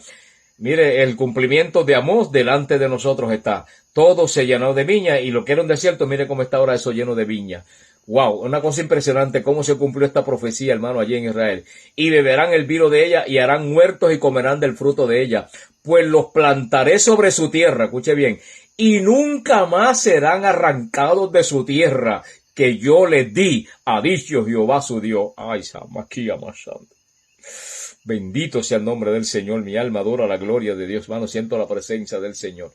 mire, el cumplimiento de Amós delante de nosotros está. Todo se llenó de viña y lo que era un desierto, mire cómo está ahora eso lleno de viña. Wow, una cosa impresionante cómo se cumplió esta profecía, hermano, allí en Israel. Y beberán el vino de ella y harán huertos y comerán del fruto de ella. Pues los plantaré sobre su tierra, escuche bien, y nunca más serán arrancados de su tierra que yo les di, ha dicho Jehová su Dios. Ay, Samaquía Masando. Bendito sea el nombre del Señor, mi alma adora la gloria de Dios, hermano, siento la presencia del Señor.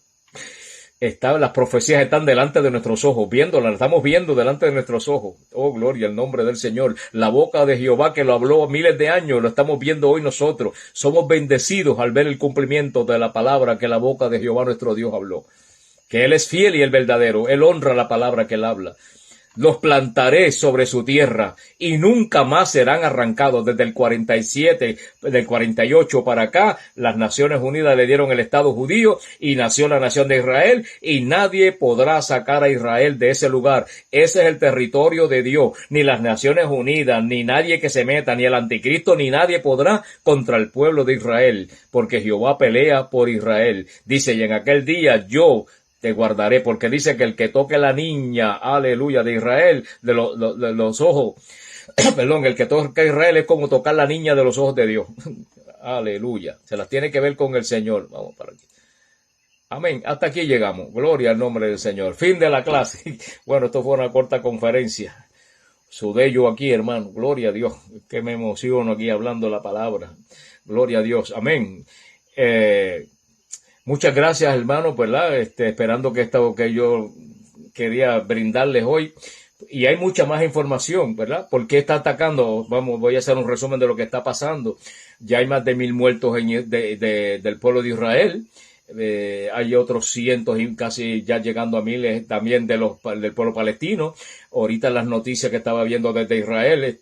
Las profecías están delante de nuestros ojos, viéndolas, las estamos viendo delante de nuestros ojos. Oh, gloria al nombre del Señor. La boca de Jehová que lo habló miles de años, lo estamos viendo hoy nosotros. Somos bendecidos al ver el cumplimiento de la palabra que la boca de Jehová nuestro Dios habló. Que Él es fiel y el verdadero, Él honra la palabra que Él habla. los plantaré sobre su tierra y nunca más serán arrancados. Desde el 47, del 48 para acá, las Naciones Unidas le dieron el Estado judío y nació la nación de Israel, y nadie podrá sacar a Israel de ese lugar. Ese es el territorio de Dios. Ni las Naciones Unidas, ni nadie que se meta, ni el anticristo, ni nadie podrá contra el pueblo de Israel, porque Jehová pelea por Israel. Dice, y en aquel día yo te guardaré, porque dice que el que toque la niña, aleluya, de Israel, de los ojos, perdón, el que toque a Israel es como tocar la niña de los ojos de Dios. Aleluya. Se las tiene que ver con el Señor. Vamos para aquí. Amén. Hasta aquí llegamos. Gloria al nombre del Señor. Fin de la clase. Bueno, esto fue una corta conferencia. Sudé yo aquí, hermano. Gloria a Dios. Que me emociono aquí hablando la palabra. Gloria a Dios. Amén. Muchas gracias, hermano, ¿verdad? Esperando que esto que yo quería brindarles hoy. Y hay mucha más información, ¿verdad? ¿Por qué está atacando? Voy a hacer un resumen de lo que está pasando. Ya hay más de 1000 muertos del pueblo de Israel. Hay otros cientos y casi ya llegando a miles también del pueblo palestino. Ahorita las noticias que estaba viendo desde Israel,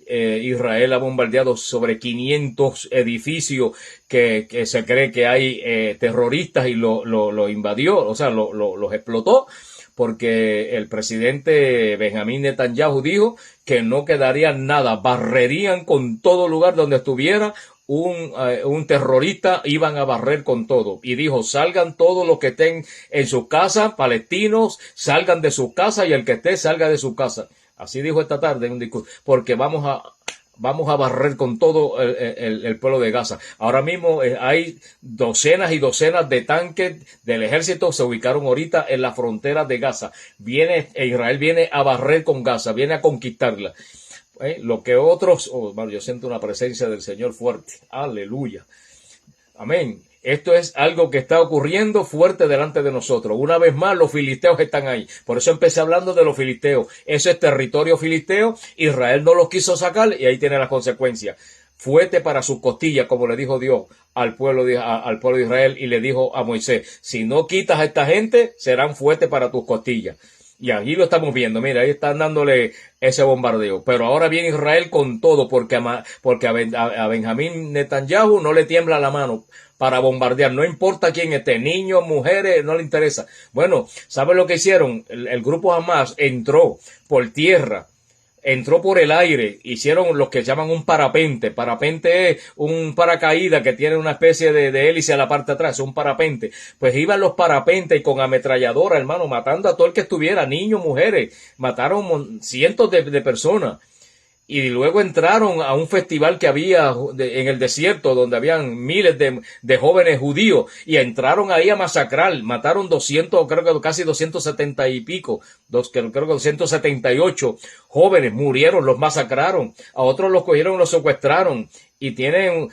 Israel ha bombardeado sobre 500 edificios que se cree que hay terroristas y lo invadió, o sea, los explotó, porque el presidente Benjamín Netanyahu dijo que no quedaría nada, barrerían con todo lugar donde estuviera un terrorista, iban a barrer con todo. Y dijo, salgan todos los que estén en sus casas, palestinos, salgan de sus casas, y el que esté salga de su casa. Así dijo esta tarde en un discurso, porque vamos a barrer con todo el pueblo de Gaza. Ahora mismo hay docenas y docenas de tanques del ejército, se ubicaron ahorita en la frontera de Gaza. Israel viene a barrer con Gaza, viene a conquistarla. Lo que otros, yo siento una presencia del Señor fuerte. Aleluya. Amén. Esto es algo que está ocurriendo fuerte delante de nosotros. Una vez más, los filisteos están ahí. Por eso empecé hablando de los filisteos. Eso es territorio filisteo. Israel no los quiso sacar y ahí tiene las consecuencias. Fuerte para sus costillas, como le dijo Dios al pueblo de Israel, y le dijo a Moisés, si no quitas a esta gente, serán fuertes para tus costillas. Y allí lo estamos viendo, mira, ahí están dándole ese bombardeo. Pero ahora viene Israel con todo, porque a Benjamín Netanyahu no le tiembla la mano para bombardear, no importa quién esté, niños, mujeres, no le interesa. Bueno, ¿saben lo que hicieron? El grupo Hamas entró por tierra, entró por el aire, hicieron lo que llaman un parapente. Parapente es un paracaídas que tiene una especie de hélice a la parte de atrás, un parapente. Pues iban los parapentes y con ametralladora, hermano, matando a todo el que estuviera, niños, mujeres, mataron cientos de personas. Y luego entraron a un festival que había en el desierto, donde habían miles de jóvenes judíos, y entraron ahí a masacrar, mataron 200, creo que casi 270 y pico, creo que 278 jóvenes murieron, los masacraron, a otros los cogieron y los secuestraron, y tienen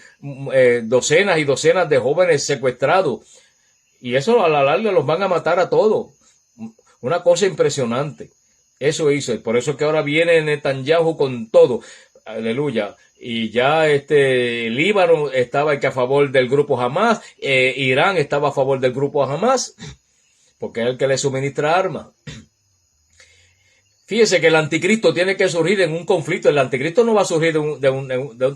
docenas y docenas de jóvenes secuestrados, y eso a la larga los van a matar a todos. Una cosa impresionante. Eso hizo, por eso es que ahora viene Netanyahu con todo, aleluya, y ya Líbano estaba a favor del grupo Hamas, Irán estaba a favor del grupo Hamas, porque es el que le suministra armas. Fíjese que el anticristo tiene que surgir en un conflicto, el anticristo no va a surgir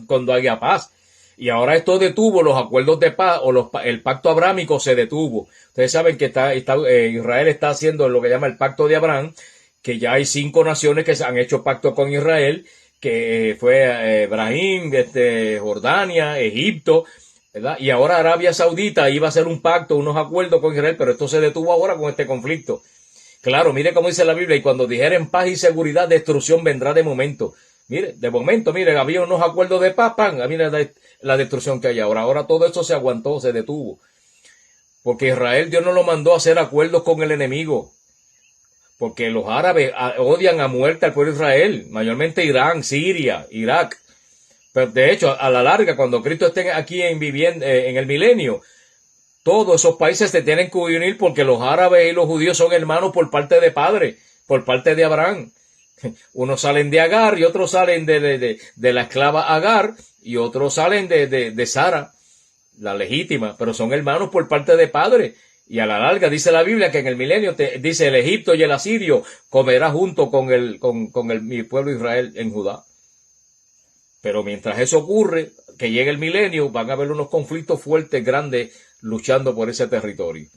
cuando haya paz, y ahora esto detuvo los acuerdos de paz, el pacto abrámico se detuvo. Ustedes saben que Israel está haciendo lo que llama el pacto de Abraham, que ya hay 5 naciones que han hecho pacto con Israel, que fue Ibrahim, Jordania, Egipto, ¿verdad? Y ahora Arabia Saudita iba a hacer un pacto, unos acuerdos con Israel, pero esto se detuvo ahora con este conflicto. Claro, mire cómo dice la Biblia, y cuando dijeren paz y seguridad, destrucción vendrá de momento. Mire, había unos acuerdos de paz, mira la destrucción que hay ahora. Ahora todo esto se aguantó, se detuvo. Porque Israel, Dios no lo mandó a hacer acuerdos con el enemigo. Porque los árabes odian a muerte al pueblo de Israel, mayormente Irán, Siria, Irak. Pero de hecho, a la larga, cuando Cristo esté aquí en el milenio, todos esos países se tienen que unir, porque los árabes y los judíos son hermanos por parte de padre, por parte de Abraham. Unos salen de Agar y otros salen de la esclava Agar, y otros salen de Sara, la legítima, pero son hermanos por parte de padre. Y a la larga dice la Biblia que en el milenio dice el Egipto y el asirio comerá junto con mi pueblo Israel en Judá. Pero mientras eso ocurre, que llegue el milenio, van a haber unos conflictos fuertes, grandes, luchando por ese territorio.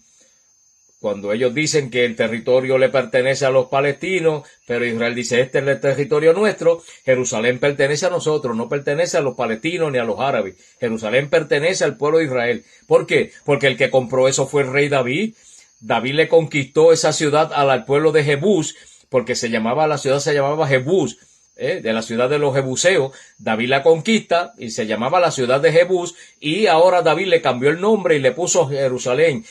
Cuando ellos dicen que el territorio le pertenece a los palestinos, pero Israel dice, este es el territorio nuestro, Jerusalén pertenece a nosotros, no pertenece a los palestinos ni a los árabes. Jerusalén pertenece al pueblo de Israel. ¿Por qué? Porque el que compró eso fue el rey David. David le conquistó esa ciudad al pueblo de Jebús, porque la ciudad se llamaba Jebús, de la ciudad de los jebuseos. David la conquista y se llamaba la ciudad de Jebús, y ahora David le cambió el nombre y le puso Jerusalén,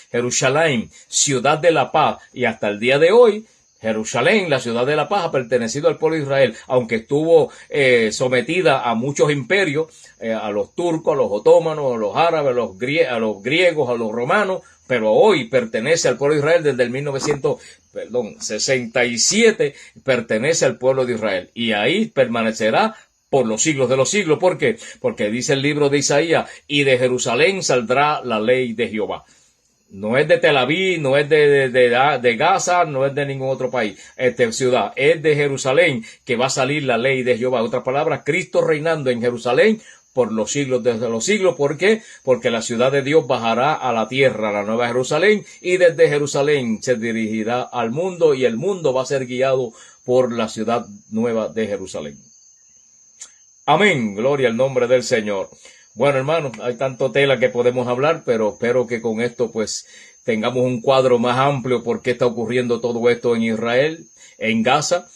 ciudad de la paz, y hasta el día de hoy Jerusalén, la ciudad de la paz, ha pertenecido al pueblo de Israel, aunque estuvo sometida a muchos imperios, a los turcos, a los otomanos, a los árabes, a los griegos, a los romanos, pero hoy pertenece al pueblo de Israel desde el 1967, pertenece al pueblo de Israel, y ahí permanecerá por los siglos de los siglos. ¿Por qué? Porque dice el libro de Isaías, y de Jerusalén saldrá la ley de Jehová. No es de Tel Aviv, no es de Gaza, no es de ningún otro país. Esta ciudad es de Jerusalén, que va a salir la ley de Jehová. En otras palabras, Cristo reinando en Jerusalén por los siglos desde los siglos. ¿Por qué? Porque la ciudad de Dios bajará a la tierra, la nueva Jerusalén, y desde Jerusalén se dirigirá al mundo, y el mundo va a ser guiado por la ciudad nueva de Jerusalén. Amén. Gloria al nombre del Señor. Bueno, hermanos, hay tanto tela que podemos hablar, pero espero que con esto pues tengamos un cuadro más amplio por qué está ocurriendo todo esto en Israel, en Gaza.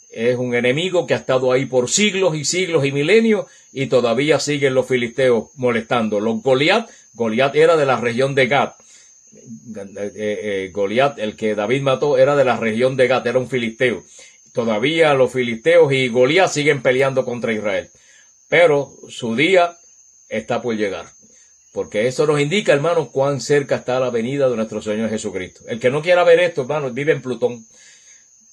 Es un enemigo que ha estado ahí por siglos y milenios, y todavía siguen los filisteos molestando. Goliat era de la región de Gat. Goliat, el que David mató, era de la región de Gat, era un filisteo. Todavía los filisteos y Goliat siguen peleando contra Israel. Pero su día está por llegar, porque eso nos indica, hermanos, cuán cerca está la venida de nuestro Señor Jesucristo. El que no quiera ver esto, hermanos, vive en Plutón.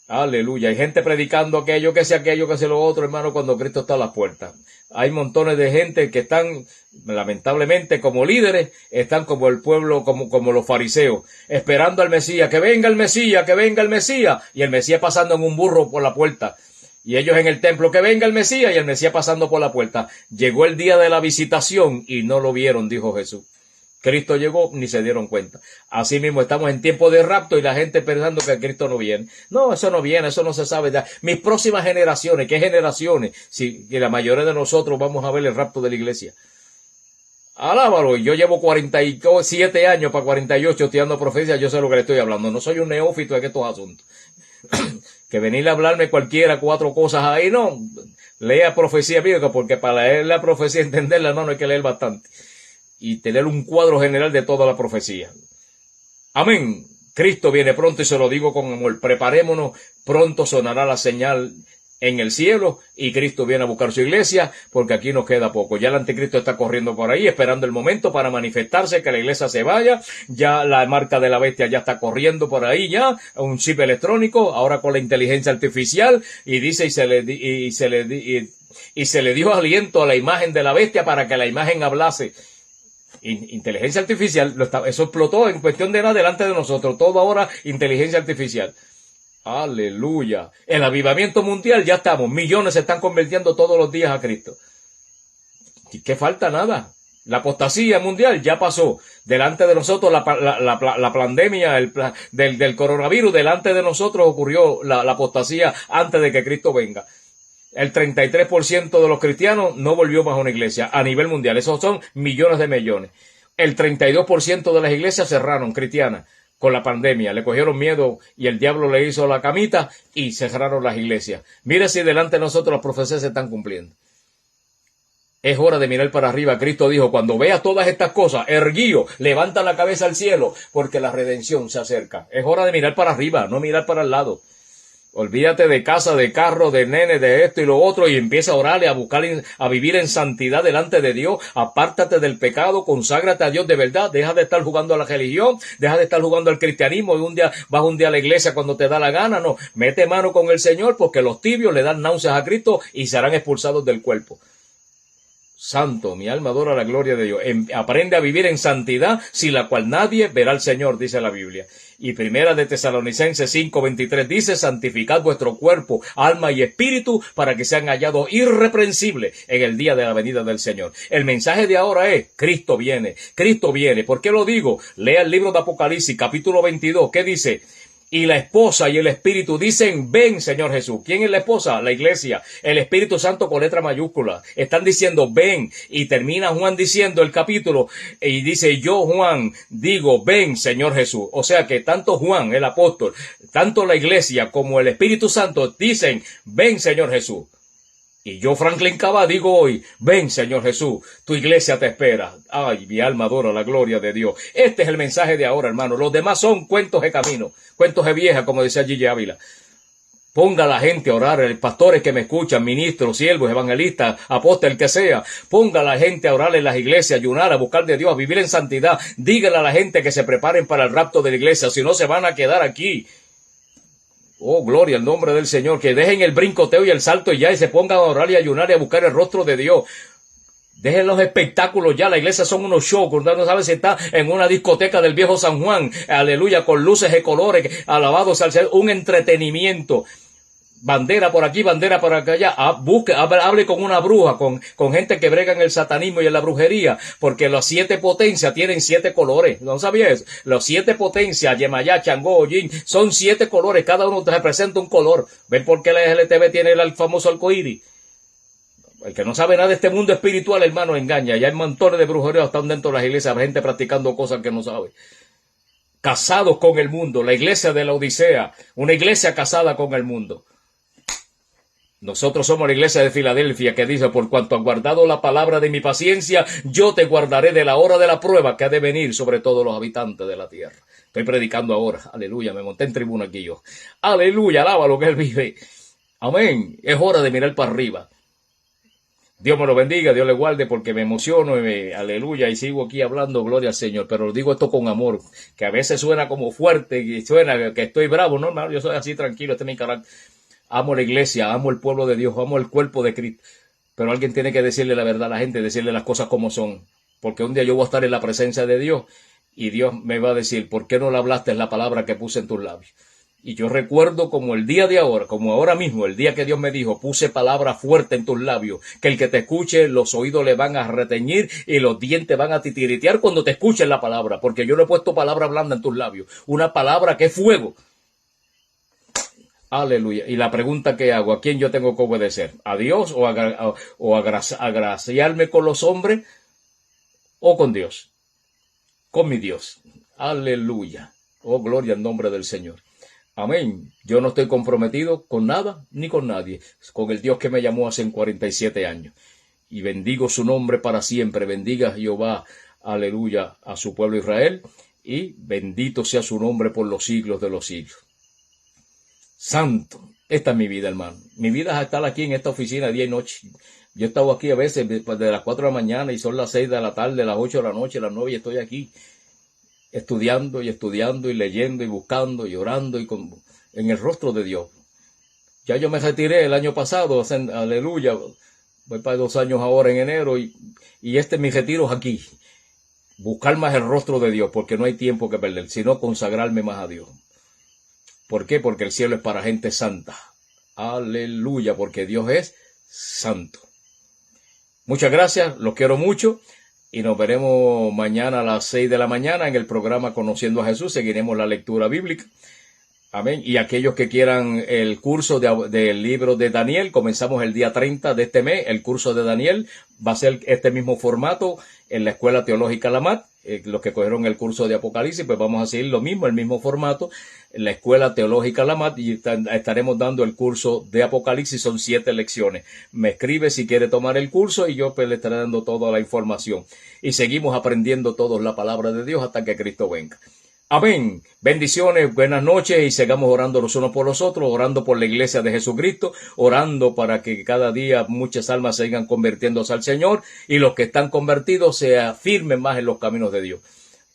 Aleluya. Hay gente predicando aquello, que sea lo otro, hermano, cuando Cristo está a las puertas. Hay montones de gente que están, lamentablemente, como líderes, están como el pueblo, como los fariseos, esperando al Mesías, que venga el Mesías, y el Mesías pasando en un burro por la puerta. Y ellos en el templo, que venga el Mesías, y el Mesías pasando por la puerta. Llegó el día de la visitación y no lo vieron, dijo Jesús. Cristo llegó, ni se dieron cuenta. Así mismo estamos en tiempo de rapto y la gente pensando que Cristo no viene. No, eso no viene, eso no se sabe. Mis próximas generaciones, ¿qué generaciones? Si la mayoría de nosotros vamos a ver el rapto de la iglesia. Alábalo, yo llevo 47 años para 48 estudiando profecía, yo sé lo que le estoy hablando. No soy un neófito en estos asuntos. Que venir a hablarme cualquiera 4 cosas ahí, no. Lea profecía bíblica, porque para leer la profecía, entenderla, hermano, hay que leer bastante. Y tener un cuadro general de toda la profecía. Amén. Cristo viene pronto, y se lo digo con amor. Preparémonos, pronto sonará la señal en el cielo, y Cristo viene a buscar su iglesia, porque aquí nos queda poco. Ya el anticristo está corriendo por ahí, esperando el momento para manifestarse, que la iglesia se vaya. Ya la marca de la bestia ya está corriendo por ahí, ya un chip electrónico, ahora con la inteligencia artificial, y dice, y se le dio aliento a la imagen de la bestia para que la imagen hablase. Inteligencia artificial, eso explotó en cuestión de nada delante de nosotros. Todo ahora inteligencia artificial. Aleluya. El avivamiento mundial ya estamos. Millones se están convirtiendo todos los días a Cristo. ¿Qué falta? Nada. La apostasía mundial ya pasó. Delante de nosotros la pandemia del coronavirus, delante de nosotros ocurrió la apostasía antes de que Cristo venga. El 33% de los cristianos no volvió más a una iglesia a nivel mundial. Esos son millones de millones. El 32% de las iglesias cerraron, cristianas, con la pandemia. Le cogieron miedo y el diablo le hizo la camita y cerraron las iglesias. Mire si delante de nosotros las profecías se están cumpliendo. Es hora de mirar para arriba. Cristo dijo, cuando veas todas estas cosas, erguío, levanta la cabeza al cielo, porque la redención se acerca. Es hora de mirar para arriba, no mirar para el lado. Olvídate de casa, de carro, de nene, de esto y lo otro, y empieza a orar y a buscar, a vivir en santidad delante de Dios. Apártate del pecado, conságrate a Dios de verdad, deja de estar jugando a la religión, deja de estar jugando al cristianismo, y vas un día a la iglesia cuando te da la gana. No, mete mano con el Señor, porque los tibios le dan náuseas a Cristo y serán expulsados del cuerpo. Santo, mi alma adora la gloria de Dios. Aprende a vivir en santidad, sin la cual nadie verá al Señor, dice la Biblia. Y primera de Tesalonicenses 5:23 dice, santificad vuestro cuerpo, alma y espíritu, para que sean hallados irreprensibles en el día de la venida del Señor. El mensaje de ahora es, Cristo viene, Cristo viene. ¿Por qué lo digo? Lea el libro de Apocalipsis, capítulo 22, ¿qué dice? Y la esposa y el Espíritu dicen, ven, Señor Jesús. ¿Quién es la esposa? La iglesia. El Espíritu Santo con letra mayúscula. Están diciendo, ven. Y termina Juan diciendo el capítulo. Y dice, yo, Juan, digo, ven, Señor Jesús. O sea que tanto Juan, el apóstol, tanto la iglesia como el Espíritu Santo dicen, ven, Señor Jesús. Y yo, Franklin Cavá, digo hoy, ven, Señor Jesús, tu iglesia te espera. Ay, mi alma adora la gloria de Dios. Este es el mensaje de ahora, hermano. Los demás son cuentos de camino, cuentos de vieja, como decía Gigi Ávila. Ponga a la gente a orar, pastores que me escuchan, ministros, siervos, evangelistas, apóstoles, el que sea. Ponga a la gente a orar en las iglesias, a ayunar, a buscar de Dios, a vivir en santidad. Dígale a la gente que se preparen para el rapto de la iglesia, si no se van a quedar aquí. Oh, gloria al nombre del Señor, que dejen el brincoteo y el salto y ya, y se pongan a orar y a ayunar y a buscar el rostro de Dios. Dejen los espectáculos ya, la iglesia son unos shows, cuando no sabe si está en una discoteca del viejo San Juan, aleluya, con luces de colores, alabados al Señor, un entretenimiento. Bandera por aquí, bandera por allá, hable con una bruja, con gente que brega en el satanismo y en la brujería, porque las 7 potencias tienen 7 colores, ¿no sabías? Las 7 potencias, Yemayá, Changó, Yin, son 7 colores, cada uno representa un color. ¿Ven por qué la LTV tiene el famoso arcoíris? El que no sabe nada de este mundo espiritual, hermano, engaña. Ya hay montones de brujería, están dentro de las iglesias, gente practicando cosas que no sabe. Casados con el mundo, la iglesia de la Odisea, una iglesia casada con el mundo. Nosotros somos la iglesia de Filadelfia que dice, por cuanto has guardado la palabra de mi paciencia, yo te guardaré de la hora de la prueba que ha de venir sobre todos los habitantes de la tierra. Estoy predicando ahora, aleluya, me monté en tribuna aquí yo. Aleluya, alaba lo que él vive. Amén, es hora de mirar para arriba. Dios me lo bendiga, Dios le guarde, porque me emociono, aleluya, y sigo aquí hablando, gloria al Señor, pero digo esto con amor, que a veces suena como fuerte, y suena que estoy bravo, no, hermano, yo soy así tranquilo, este es mi carácter. Amo la iglesia, amo el pueblo de Dios, amo el cuerpo de Cristo. Pero alguien tiene que decirle la verdad a la gente, decirle las cosas como son. Porque un día yo voy a estar en la presencia de Dios y Dios me va a decir, ¿por qué no le hablaste la palabra que puse en tus labios? Y yo recuerdo como el día de ahora, como ahora mismo, el día que Dios me dijo, puse palabra fuerte en tus labios, que el que te escuche, los oídos le van a reteñir y los dientes van a titiritear cuando te escuchen la palabra. Porque yo no he puesto palabra blanda en tus labios, una palabra que es fuego. Aleluya. Y la pregunta que hago, ¿a quién yo tengo que obedecer? ¿A Dios o agraciarme con los hombres o con Dios? Con mi Dios. Aleluya. Oh, gloria al nombre del Señor. Amén. Yo no estoy comprometido con nada ni con nadie. Con el Dios que me llamó hace 47 años. Y bendigo su nombre para siempre. Bendiga a Jehová, aleluya, a su pueblo Israel. Y bendito sea su nombre por los siglos de los siglos. Santo, esta es mi vida, hermano. Mi vida es estar aquí en esta oficina día y noche. Yo he estado aquí a veces de las 4 de la mañana y son las 6 de la tarde, las 8 de la noche, las 9 y estoy aquí estudiando y leyendo y buscando y orando y en el rostro de Dios. Ya yo me retiré el año pasado, aleluya, voy para 2 años ahora en enero y este es mi retiro aquí. Buscar más el rostro de Dios porque no hay tiempo que perder, sino consagrarme más a Dios. ¿Por qué? Porque el cielo es para gente santa. Aleluya, porque Dios es santo. Muchas gracias, los quiero mucho y nos veremos mañana a las 6 de la mañana en el programa Conociendo a Jesús. Seguiremos la lectura bíblica. Amén. Y aquellos que quieran el curso del libro de Daniel, comenzamos el día 30 de este mes. El curso de Daniel va a ser este mismo formato en la Escuela Teológica Lamat. Los que cogieron el curso de Apocalipsis, pues vamos a seguir lo mismo, el mismo formato, en la Escuela Teológica Lamat, y estaremos dando el curso de Apocalipsis, son 7 lecciones. Me escribe si quiere tomar el curso y yo pues le estaré dando toda la información. Y seguimos aprendiendo todos la palabra de Dios hasta que Cristo venga. Amén. Bendiciones, buenas noches y sigamos orando los unos por los otros, orando por la iglesia de Jesucristo, orando para que cada día muchas almas sigan convirtiéndose al Señor y los que están convertidos se afirmen más en los caminos de Dios.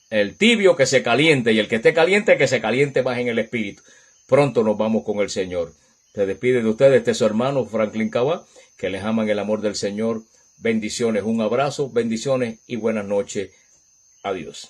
El tibio que se caliente y el que esté caliente que se caliente más en el Espíritu. Pronto nos vamos con el Señor. Se despide de ustedes su hermano Franklin Cavá, que les ama en el amor del Señor. Bendiciones, un abrazo, bendiciones y buenas noches. Adiós.